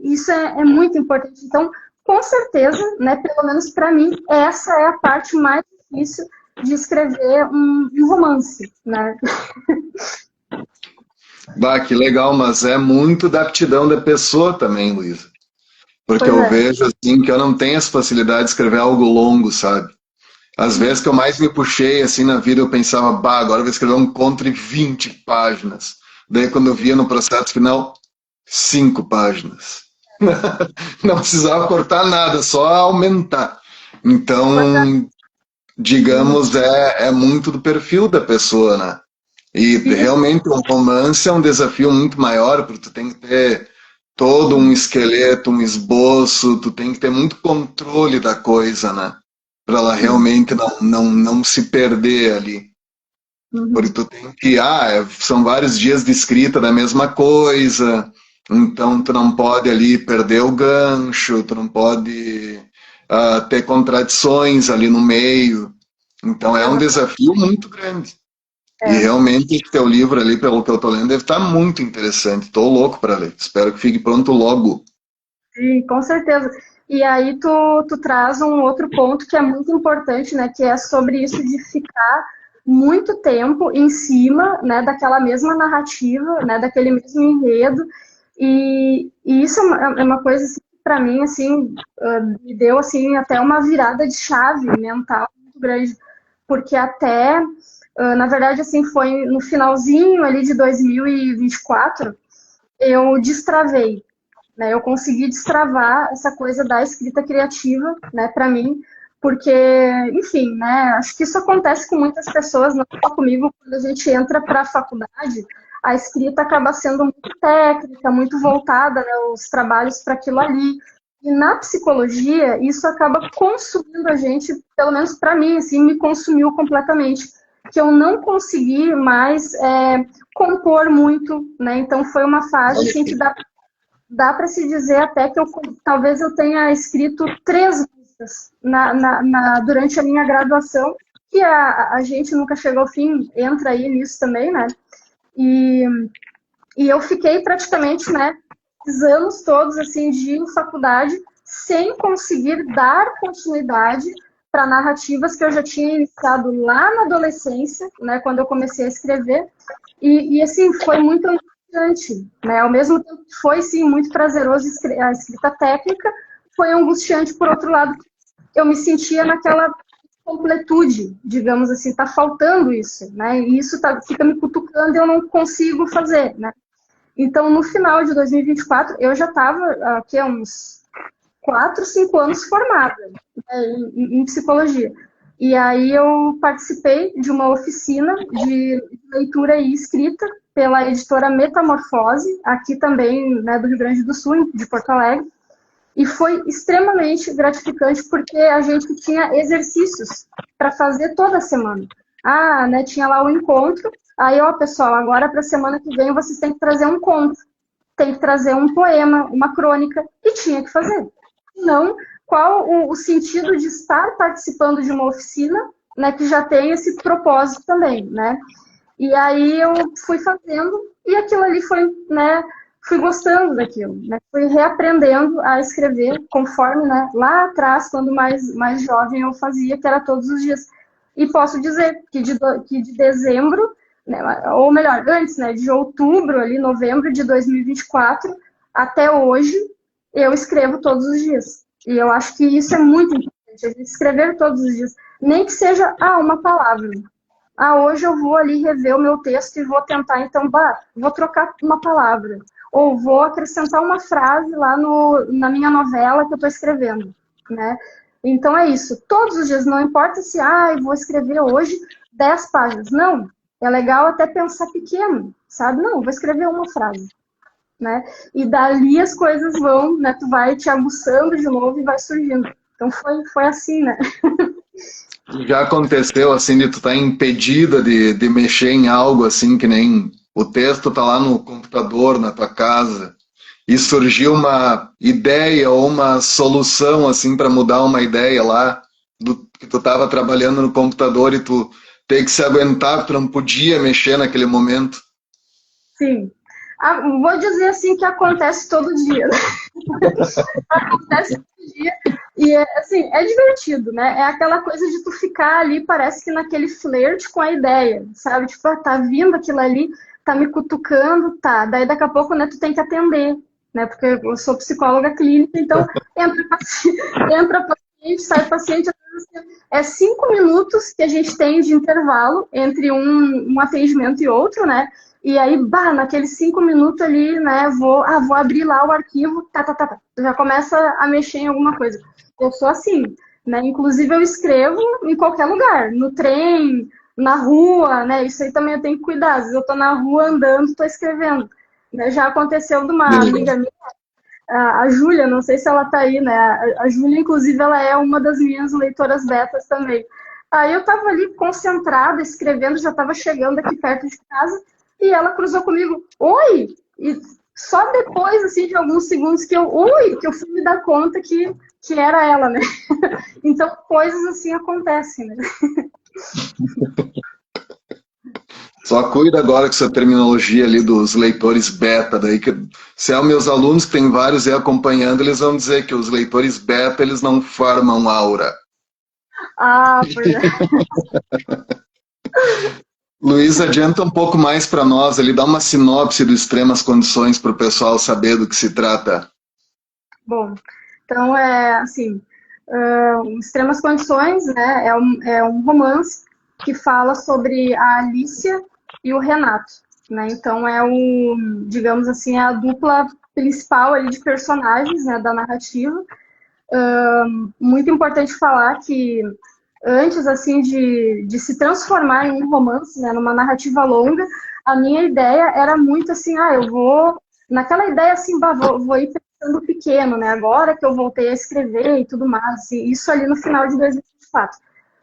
isso é muito importante. Então, com certeza, né, pelo menos para mim, essa é a parte mais difícil de escrever um romance, né? Bah, que legal, mas é muito da aptidão da pessoa também, Luísa. Porque Pois eu é. vejo assim que eu não tenho essa facilidade de escrever algo longo, sabe? Às vezes que eu mais me puxei assim na vida, eu pensava, bah, agora eu vou escrever um conto de 20 páginas. Daí quando eu via no processo final, 5 páginas. Não precisava cortar nada, só aumentar. Pois é. Então, digamos, é muito do perfil da pessoa, né? E Isso. realmente um romance é um desafio muito maior, porque tu tem que ter todo um esqueleto, um esboço, tu tem que ter muito controle da coisa, né? Para ela Sim. realmente não se perder ali. Porque tu tem que, são vários dias de escrita da mesma coisa, então tu não pode ali perder o gancho, tu não pode ter contradições ali no meio. Então é um desafio muito grande. E É. realmente esse teu livro ali, pelo que eu tô lendo, deve estar muito interessante. Estou louco para ler. Espero que fique pronto logo. Sim, com certeza. E aí tu traz um outro ponto que é muito importante, né? Que é sobre isso de ficar muito tempo em cima, né, daquela mesma narrativa, né, daquele mesmo enredo. E isso é uma coisa assim, que para mim assim me deu assim até uma virada de chave mental muito grande, porque até na verdade assim foi no finalzinho ali de 2024 eu destravei, né? Eu consegui destravar essa coisa da escrita criativa, né, para mim, porque, enfim, né, acho que isso acontece com muitas pessoas, não só comigo, quando a gente entra para a faculdade, a escrita acaba sendo muito técnica, muito voltada, né, os trabalhos para aquilo ali. E na psicologia, isso acaba consumindo a gente, pelo menos para mim, assim, me consumiu completamente, que eu não consegui mais compor muito, né? Então foi uma fase assim que dá para se dizer até que talvez eu tenha escrito 3 músicas durante a minha graduação, que a gente nunca chegou ao fim, entra aí nisso também, né? E, e eu fiquei praticamente, né, os anos todos assim de faculdade sem conseguir dar continuidade para narrativas que eu já tinha iniciado lá na adolescência, né, quando eu comecei a escrever. E assim, foi muito angustiante, né? Ao mesmo tempo que foi, sim, muito prazeroso a escrita técnica, foi angustiante, por outro lado, eu me sentia naquela completude, digamos assim, tá faltando isso, né? E isso fica me cutucando e eu não consigo fazer, né? Então, no final de 2024, eu já estava aqui há uns 4, 5 anos formada, né, em psicologia. E aí eu participei de uma oficina de leitura e escrita pela editora Metamorfose, aqui também, né, do Rio Grande do Sul, de Porto Alegre. E foi extremamente gratificante porque a gente tinha exercícios para fazer toda semana. Né, tinha lá o encontro, aí, ó, pessoal, agora para a semana que vem vocês têm que trazer um conto, tem que trazer um poema, uma crônica, e tinha que fazer. Não, qual o sentido de estar participando de uma oficina, né, que já tem esse propósito também, né? E aí eu fui fazendo e aquilo ali foi, né, fui gostando daquilo, né? Fui reaprendendo a escrever conforme, né, lá atrás, quando mais jovem eu fazia, que era todos os dias. E posso dizer que de dezembro, né, ou melhor, antes, né, de outubro, ali, novembro de 2024, até hoje, eu escrevo todos os dias. E eu acho que isso é muito importante, a gente escrever todos os dias. Nem que seja, uma palavra. Hoje eu vou ali rever o meu texto e vou tentar, então, vou trocar uma palavra. Ou vou acrescentar uma frase lá na minha novela que eu estou escrevendo, né? Então é isso. Todos os dias, não importa se, vou escrever hoje 10 páginas. Não, é legal até pensar pequeno, sabe? Não, vou escrever uma frase, né? E dali as coisas vão, né? Tu vai te aguçando de novo e vai surgindo. Então foi assim, né? Já aconteceu assim de tu estar impedida de mexer em algo assim, que nem o texto tá lá no computador, na tua casa, e surgiu uma ideia ou uma solução assim para mudar uma ideia lá que tu estava trabalhando no computador e tu ter que se aguentar, tu não podia mexer naquele momento. Sim. Vou dizer assim que acontece todo dia. Acontece todo dia. E assim, é divertido, né? É aquela coisa de tu ficar ali, parece que naquele flerte com a ideia, sabe? Tipo, tá vindo aquilo ali, tá me cutucando, tá. Daí daqui a pouco, né, tu tem que atender, né? Porque eu sou psicóloga clínica, então entra paciente, sai paciente. É 5 minutos que a gente tem de intervalo entre um atendimento e outro, né? E aí, naqueles 5 minutos ali, né, vou abrir lá o arquivo, já começa a mexer em alguma coisa. Eu sou assim, né? Inclusive eu escrevo em qualquer lugar, no trem, na rua, né? Isso aí também eu tenho que cuidar. Às vezes eu tô na rua andando, tô escrevendo. Né? Já aconteceu de uma amiga minha, a Júlia, não sei se ela tá aí, né? A Júlia, inclusive, ela é uma das minhas leitoras betas também. Aí eu estava ali concentrada, escrevendo, já estava chegando aqui perto de casa, e ela cruzou comigo, oi! E só depois, assim, de alguns segundos que eu fui me dar conta que era ela, né? Então, coisas assim acontecem, né? Só cuida agora com essa terminologia ali dos leitores beta, daí que se é os meus alunos que tem vários aí acompanhando, eles vão dizer que os leitores beta, eles não formam aura. Ah, pois é. Luiz, adianta um pouco mais para nós, ele dá uma sinopse do Extremas Condições para o pessoal saber do que se trata. Bom, então assim, Extremas Condições, né, é um romance que fala sobre a Alicia e o Renato, né, então digamos assim, a dupla principal ali de personagens, né, da narrativa. Muito importante falar que antes, assim, de se transformar em um romance, né, numa narrativa longa, a minha ideia era muito assim, eu vou, naquela ideia assim, vou ir pensando pequeno, né, agora que eu voltei a escrever e tudo mais, e isso ali no final de 2024.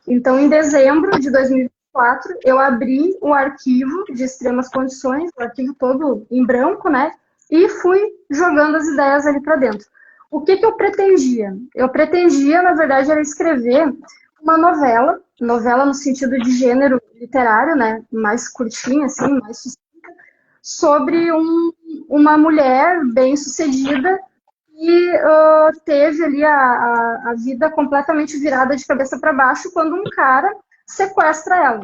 Então, em dezembro de 2024, eu abri o arquivo de Extremas Condições, o arquivo todo em branco, né, e fui jogando as ideias ali para dentro. O que eu pretendia? Eu pretendia, na verdade, era escrever uma novela no sentido de gênero literário, né, mais curtinha, assim, mais sucinta, sobre uma mulher bem-sucedida que teve ali a vida completamente virada de cabeça para baixo quando um cara sequestra ela.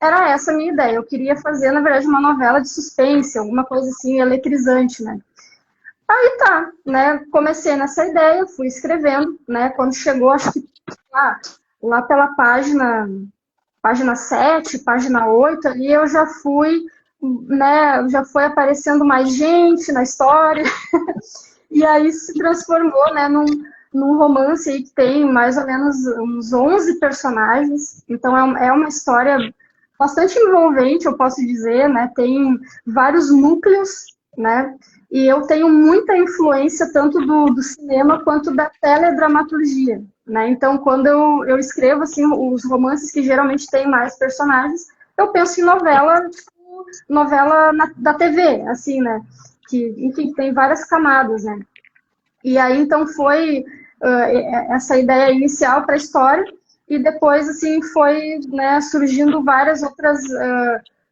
Era essa a minha ideia. Eu queria fazer, na verdade, uma novela de suspense, alguma coisa assim eletrizante, né? Aí tá, né? Comecei nessa ideia, fui escrevendo, né? Quando chegou, acho que lá pela página 7, página 8, ali eu já fui, né? Já foi aparecendo mais gente na história. E aí se transformou, né, num romance aí que tem mais ou menos uns 11 personagens. Então é uma história bastante envolvente, eu posso dizer, né? Tem vários núcleos, né? E eu tenho muita influência tanto do cinema quanto da teledramaturgia, né? Então, quando eu escrevo assim os romances que geralmente têm mais personagens, eu penso em novela, tipo, novela da TV, assim, né? Que, enfim, tem várias camadas, né? E aí, então, foi essa ideia inicial para a história, e depois, assim, foi, né, surgindo várias outras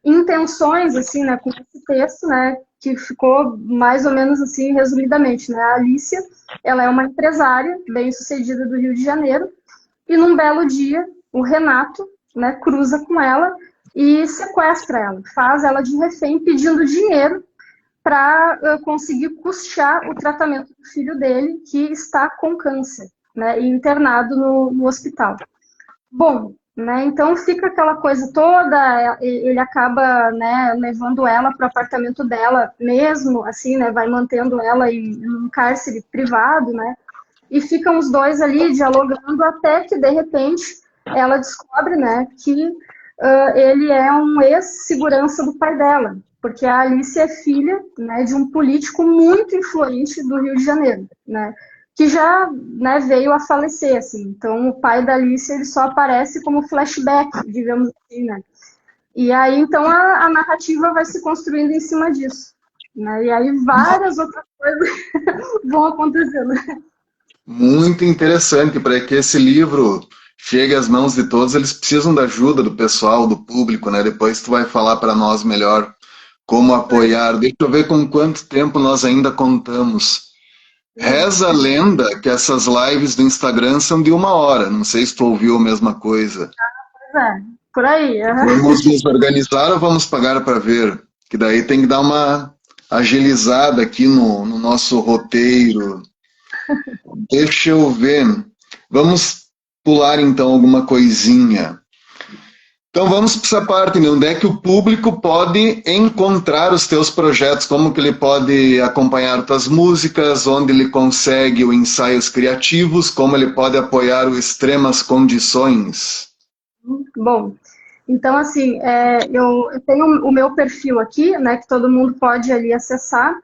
intenções, assim, né, com esse texto, né, que ficou mais ou menos assim, resumidamente, né, a Alicia, ela é uma empresária bem-sucedida do Rio de Janeiro, e num belo dia, o Renato, né, cruza com ela e sequestra ela, faz ela de refém pedindo dinheiro para conseguir custear o tratamento do filho dele, que está com câncer, né, e internado no hospital. Bom, né, então fica aquela coisa toda, ele acaba, né, levando ela para o apartamento dela mesmo, assim, né, vai mantendo ela em um cárcere privado, né, e ficam os dois ali dialogando até que, de repente, ela descobre, né, que ele é um ex-segurança do pai dela, porque a Alice é filha, né, de um político muito influente do Rio de Janeiro, né, que já, né, veio a falecer, assim. Então, o pai da Alice ele só aparece como flashback, digamos assim, né. E aí, então, a narrativa vai se construindo em cima disso, né, e aí várias outras coisas vão acontecendo. Muito interessante, para que esse livro chegue às mãos de todos, eles precisam da ajuda do pessoal, do público, né? Depois tu vai falar para nós melhor como apoiar. Deixa eu ver com quanto tempo nós ainda contamos. Reza a lenda que essas lives do Instagram são de 1 hora. Não sei se tu ouviu a mesma coisa. Pois é, por aí. Vamos nos organizar ou vamos pagar para ver? Que daí tem que dar uma agilizada aqui no nosso roteiro. Deixa eu ver. Vamos pular então alguma coisinha. Então vamos para essa parte, né? Onde é que o público pode encontrar os teus projetos? Como que ele pode acompanhar tuas músicas? Onde ele consegue os ensaios criativos? Como ele pode apoiar o Extremas Condições? Bom, então assim, eu tenho o meu perfil aqui, né, que todo mundo pode ali acessar,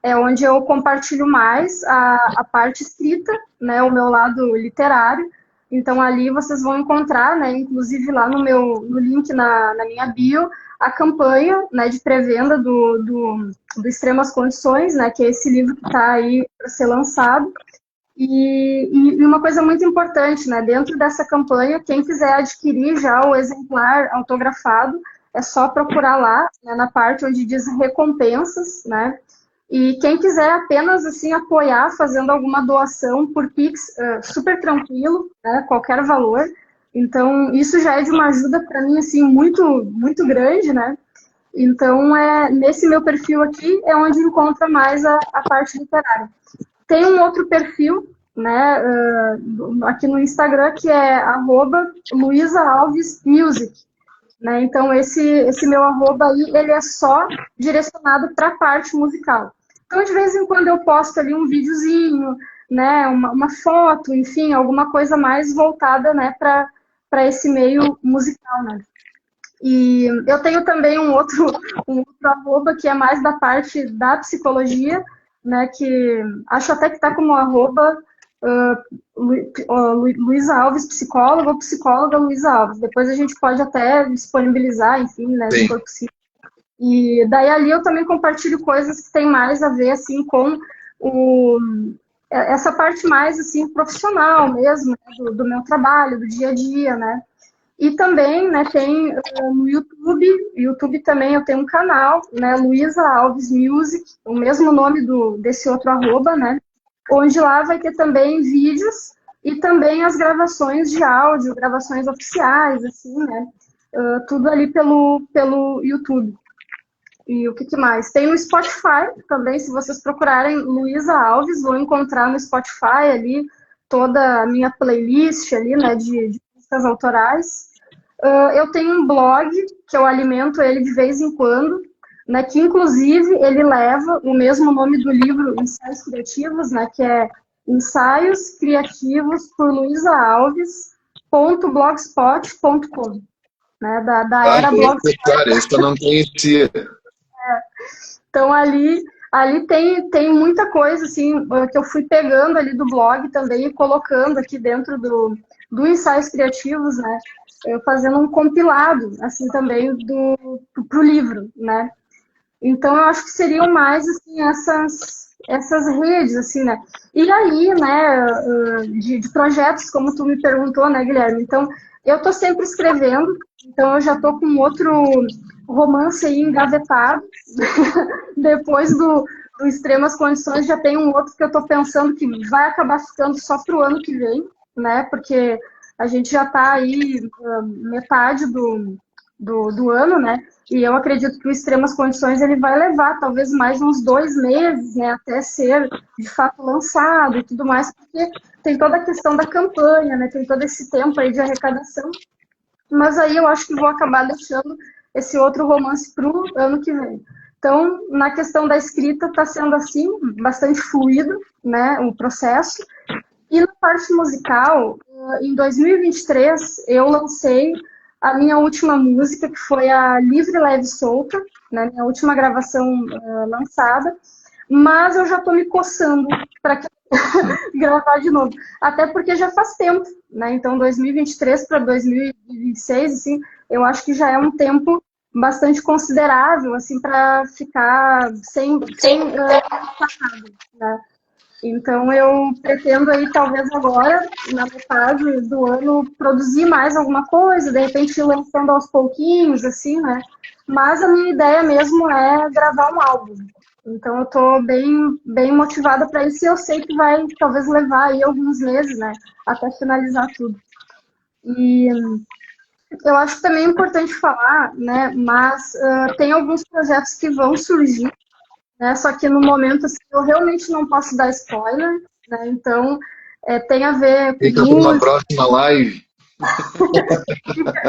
é onde eu compartilho mais a parte escrita, né, o meu lado literário. Então ali vocês vão encontrar, né, inclusive lá no link na minha bio, a campanha, né, de pré-venda do Extremas Condições, né, que é esse livro que está aí para ser lançado. E uma coisa muito importante, né, dentro dessa campanha, quem quiser adquirir já o exemplar autografado, é só procurar lá, né, na parte onde diz recompensas, né, e quem quiser apenas, assim, apoiar fazendo alguma doação por Pix, super tranquilo, né, qualquer valor. Então, isso já é de uma ajuda para mim, assim, muito, muito grande, né. Então, nesse meu perfil aqui é onde encontra mais a parte literária. Tem um outro perfil, né, aqui no Instagram, que é @LuisaAlvesMusic, né? Então, esse meu arroba aí, ele é só direcionado para a parte musical. Então, de vez em quando eu posto ali um videozinho, né, uma foto, enfim, alguma coisa mais voltada, né, para esse meio musical, né? E eu tenho também um outro arroba que é mais da parte da psicologia, né, que acho até que está como arroba Luísa Alves, psicóloga, ou psicóloga Luísa Alves. Depois a gente pode até disponibilizar, enfim, né, se Sim. for possível. E daí ali eu também compartilho coisas que têm mais a ver, assim, com essa parte mais, assim, profissional mesmo, né, do meu trabalho, do dia a dia, né. E também, né, tem no YouTube também eu tenho um canal, né, Luísa Alves Music, o mesmo nome desse outro arroba, né, onde lá vai ter também vídeos e também as gravações de áudio, gravações oficiais, assim, né, tudo ali pelo YouTube. E o que mais? Tem no Spotify também, se vocês procurarem Luísa Alves, vão encontrar no Spotify ali toda a minha playlist ali, né, de músicas autorais. Eu tenho um blog que eu alimento ele de vez em quando, né, que inclusive ele leva o mesmo nome do livro Ensaios Criativos, né, que é Ensaios Criativos por Luísa Alves.blogspot.com, né, da era Blogspot. Cara, esse eu não conhecia. Então ali tem muita coisa assim que eu fui pegando ali do blog também e colocando aqui dentro do Ensaios Criativos, né? Eu fazendo um compilado assim também pro livro, né? Então eu acho que seriam mais assim essas redes assim, né? E aí, né, de projetos como tu me perguntou, né, Guilherme? Então eu tô sempre escrevendo, então eu já tô com outro romance aí engavetado. Depois do Extremas Condições, já tem um outro que eu estou pensando que vai acabar ficando só para o ano que vem, né? Porque a gente já está aí metade do ano, né? E eu acredito que o Extremas Condições ele vai levar talvez mais uns 2 meses, né? Até ser de fato lançado e tudo mais, porque tem toda a questão da campanha, né? Tem todo esse tempo aí de arrecadação. Mas aí eu acho que vou acabar deixando esse outro romance para o ano que vem. Então, na questão da escrita, está sendo assim, bastante fluido, né, o processo. E na parte musical, em 2023, eu lancei a minha última música, que foi a Livre, Leve e Solta, né, minha última gravação lançada. Mas eu já estou me coçando para gravar de novo. Até porque já faz tempo, né? Então, 2023 para 2026, assim, eu acho que já é um tempo bastante considerável, assim, para ficar sem passado, né? Então, eu pretendo aí, talvez agora, na metade do ano, produzir mais alguma coisa, de repente ir lançando aos pouquinhos, assim, né? Mas a minha ideia mesmo é gravar um álbum. Então, eu tô bem motivada para isso e eu sei que vai, talvez, levar aí alguns meses, né? Até finalizar tudo. E eu acho também importante falar, né? Mas tem alguns projetos que vão surgir, né? Só que no momento assim, eu realmente não posso dar spoiler, né? Então tem a ver com Fica para uma próxima live.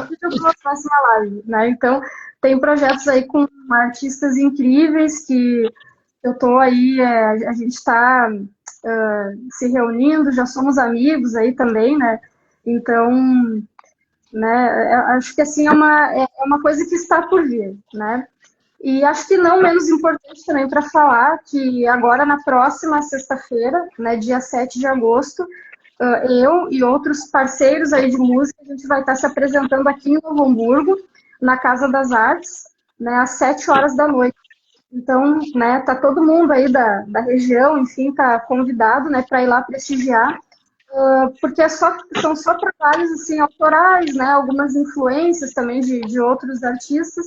fica para uma próxima live, né? Então tem projetos aí com artistas incríveis que eu tô aí, a gente está se reunindo, já somos amigos aí também, né? Então, né? Acho que assim é uma coisa que está por vir, né? E acho que não menos importante também para falar que agora na próxima sexta-feira, né, dia 7 de agosto, eu e outros parceiros aí de música, a gente vai estar se apresentando aqui em Novo Hamburgo, na Casa das Artes, né, às 7 horas da noite. Então, né, tá todo mundo aí da região, enfim, tá convidado, né, para ir lá prestigiar, porque são só trabalhos, assim, autorais, né, algumas influências também de outros artistas.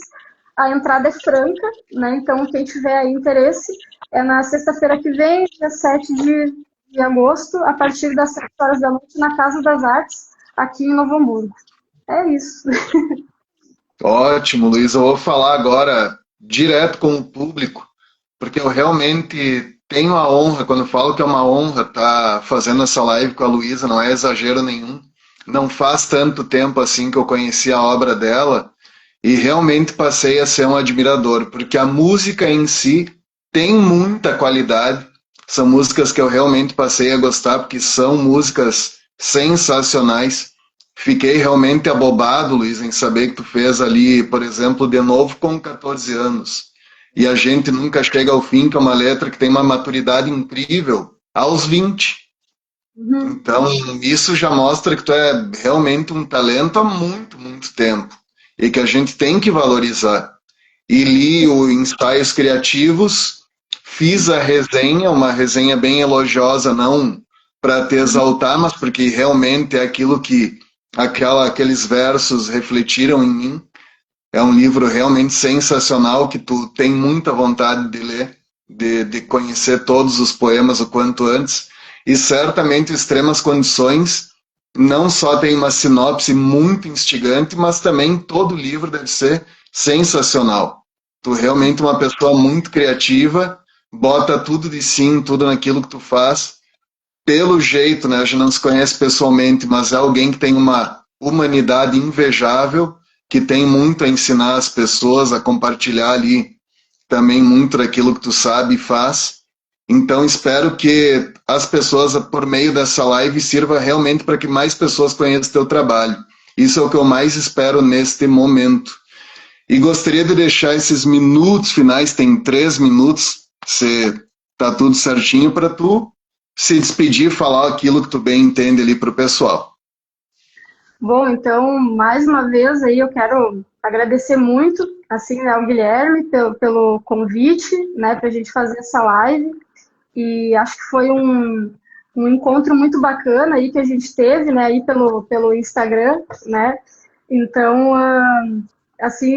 A entrada é franca, né, então quem tiver aí interesse, é na sexta-feira que vem, dia 7 de agosto, a partir das 7 horas da noite, na Casa das Artes, aqui em Novo Hamburgo. É isso. Ótimo, Luiz. Eu vou falar agora direto com o público, porque eu realmente tenho a honra, quando eu falo que é uma honra estar fazendo essa live com a Luísa, não é exagero nenhum. Não faz tanto tempo assim que eu conheci a obra dela e realmente passei a ser um admirador, porque a música em si tem muita qualidade. São músicas que eu realmente passei a gostar, porque são músicas sensacionais. Fiquei realmente abobado, Luiz, em saber que tu fez ali, por exemplo, de novo com 14 anos. E a gente nunca chega ao fim, que é uma letra que tem uma maturidade incrível aos 20. Uhum. Então, isso já mostra que tu é realmente um talento há muito, muito tempo. E que a gente tem que valorizar. E li o Ensaios Criativos, fiz a resenha, uma resenha bem elogiosa, não para te exaltar, mas porque realmente é aquilo que aqueles versos refletiram em mim. É um livro realmente sensacional que tu tem muita vontade de ler, de conhecer todos os poemas o quanto antes. E certamente Extremas Condições não só tem uma sinopse muito instigante, mas também todo o livro deve ser sensacional. Tu realmente é uma pessoa muito criativa, bota tudo de si em tudo naquilo que tu faz. Pelo jeito, né, a gente não se conhece pessoalmente, mas é alguém que tem uma humanidade invejável, que tem muito a ensinar as pessoas, a compartilhar ali também muito daquilo que tu sabe e faz. Então espero que as pessoas, por meio dessa live, sirva realmente para que mais pessoas conheçam o teu trabalho. Isso é o que eu mais espero neste momento. E gostaria de deixar esses minutos finais, tem 3 minutos, se tá tudo certinho, para tu se despedir, falar aquilo que tu bem entende ali para o pessoal. Bom, então, mais uma vez aí eu quero agradecer muito, assim, né, ao Guilherme pelo convite, né, para a gente fazer essa live. E acho que foi um encontro muito bacana aí que a gente teve, né, aí pelo Instagram, né. Então, assim,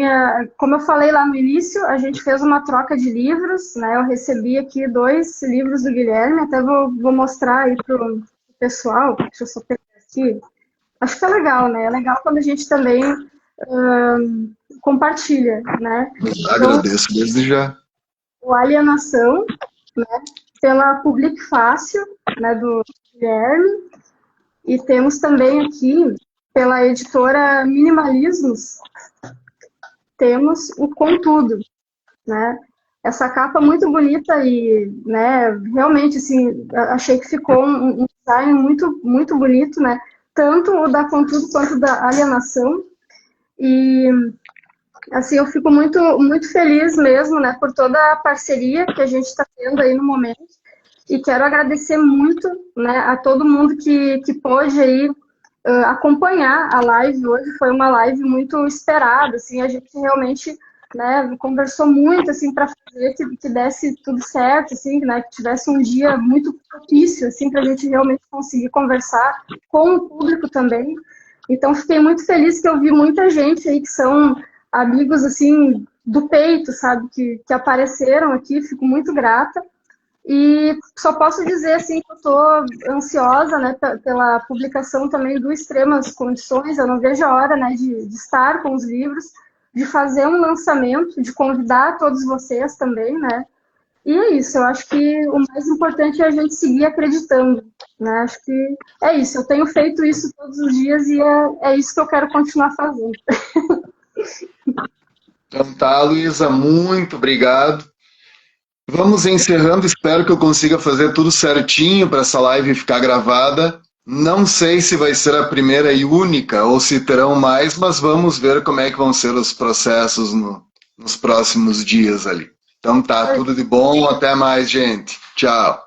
como eu falei lá no início, a gente fez uma troca de livros, né, eu recebi aqui 2 livros do Guilherme, até vou mostrar aí pro pessoal, deixa eu só pegar aqui. Acho que é legal, né? É legal quando a gente também compartilha, né? Então, Agradeço desde já. o Alienação, né? Pela Public Fácil, né? Do Guilherme. E temos também aqui, pela editora Minimalismos, temos o Contudo, né? Essa capa muito bonita e, né, realmente, assim, achei que ficou um design muito, muito bonito, né? Tanto o da Contudo quanto o da Alienação. E, assim, eu fico muito, muito feliz mesmo, né, por toda a parceria que a gente está tendo aí no momento. E quero agradecer muito, né, a todo mundo que pôde aí acompanhar a live hoje. Foi uma live muito esperada, assim, a gente realmente, né, conversou muito, assim, para fazer que desse tudo certo, assim, né, que tivesse um dia muito propício, assim, para a gente realmente conseguir conversar com o público também. Então, fiquei muito feliz que eu vi muita gente aí que são amigos, assim, do peito, sabe, que apareceram aqui, fico muito grata. E só posso dizer, assim, que eu estou ansiosa, né, pela publicação também do Extremas Condições. Eu não vejo a hora, né, de estar com os livros, de fazer um lançamento, de convidar todos vocês também, né. E é isso, eu acho que o mais importante é a gente seguir acreditando, né? Acho que é isso, eu tenho feito isso todos os dias e é isso que eu quero continuar fazendo. Então tá, Luísa, muito obrigado. Vamos encerrando, espero que eu consiga fazer tudo certinho para essa live ficar gravada. Não sei se vai ser a primeira e única ou se terão mais, mas vamos ver como é que vão ser os processos nos próximos dias ali. Então tá, tudo de bom, até mais, gente. Tchau.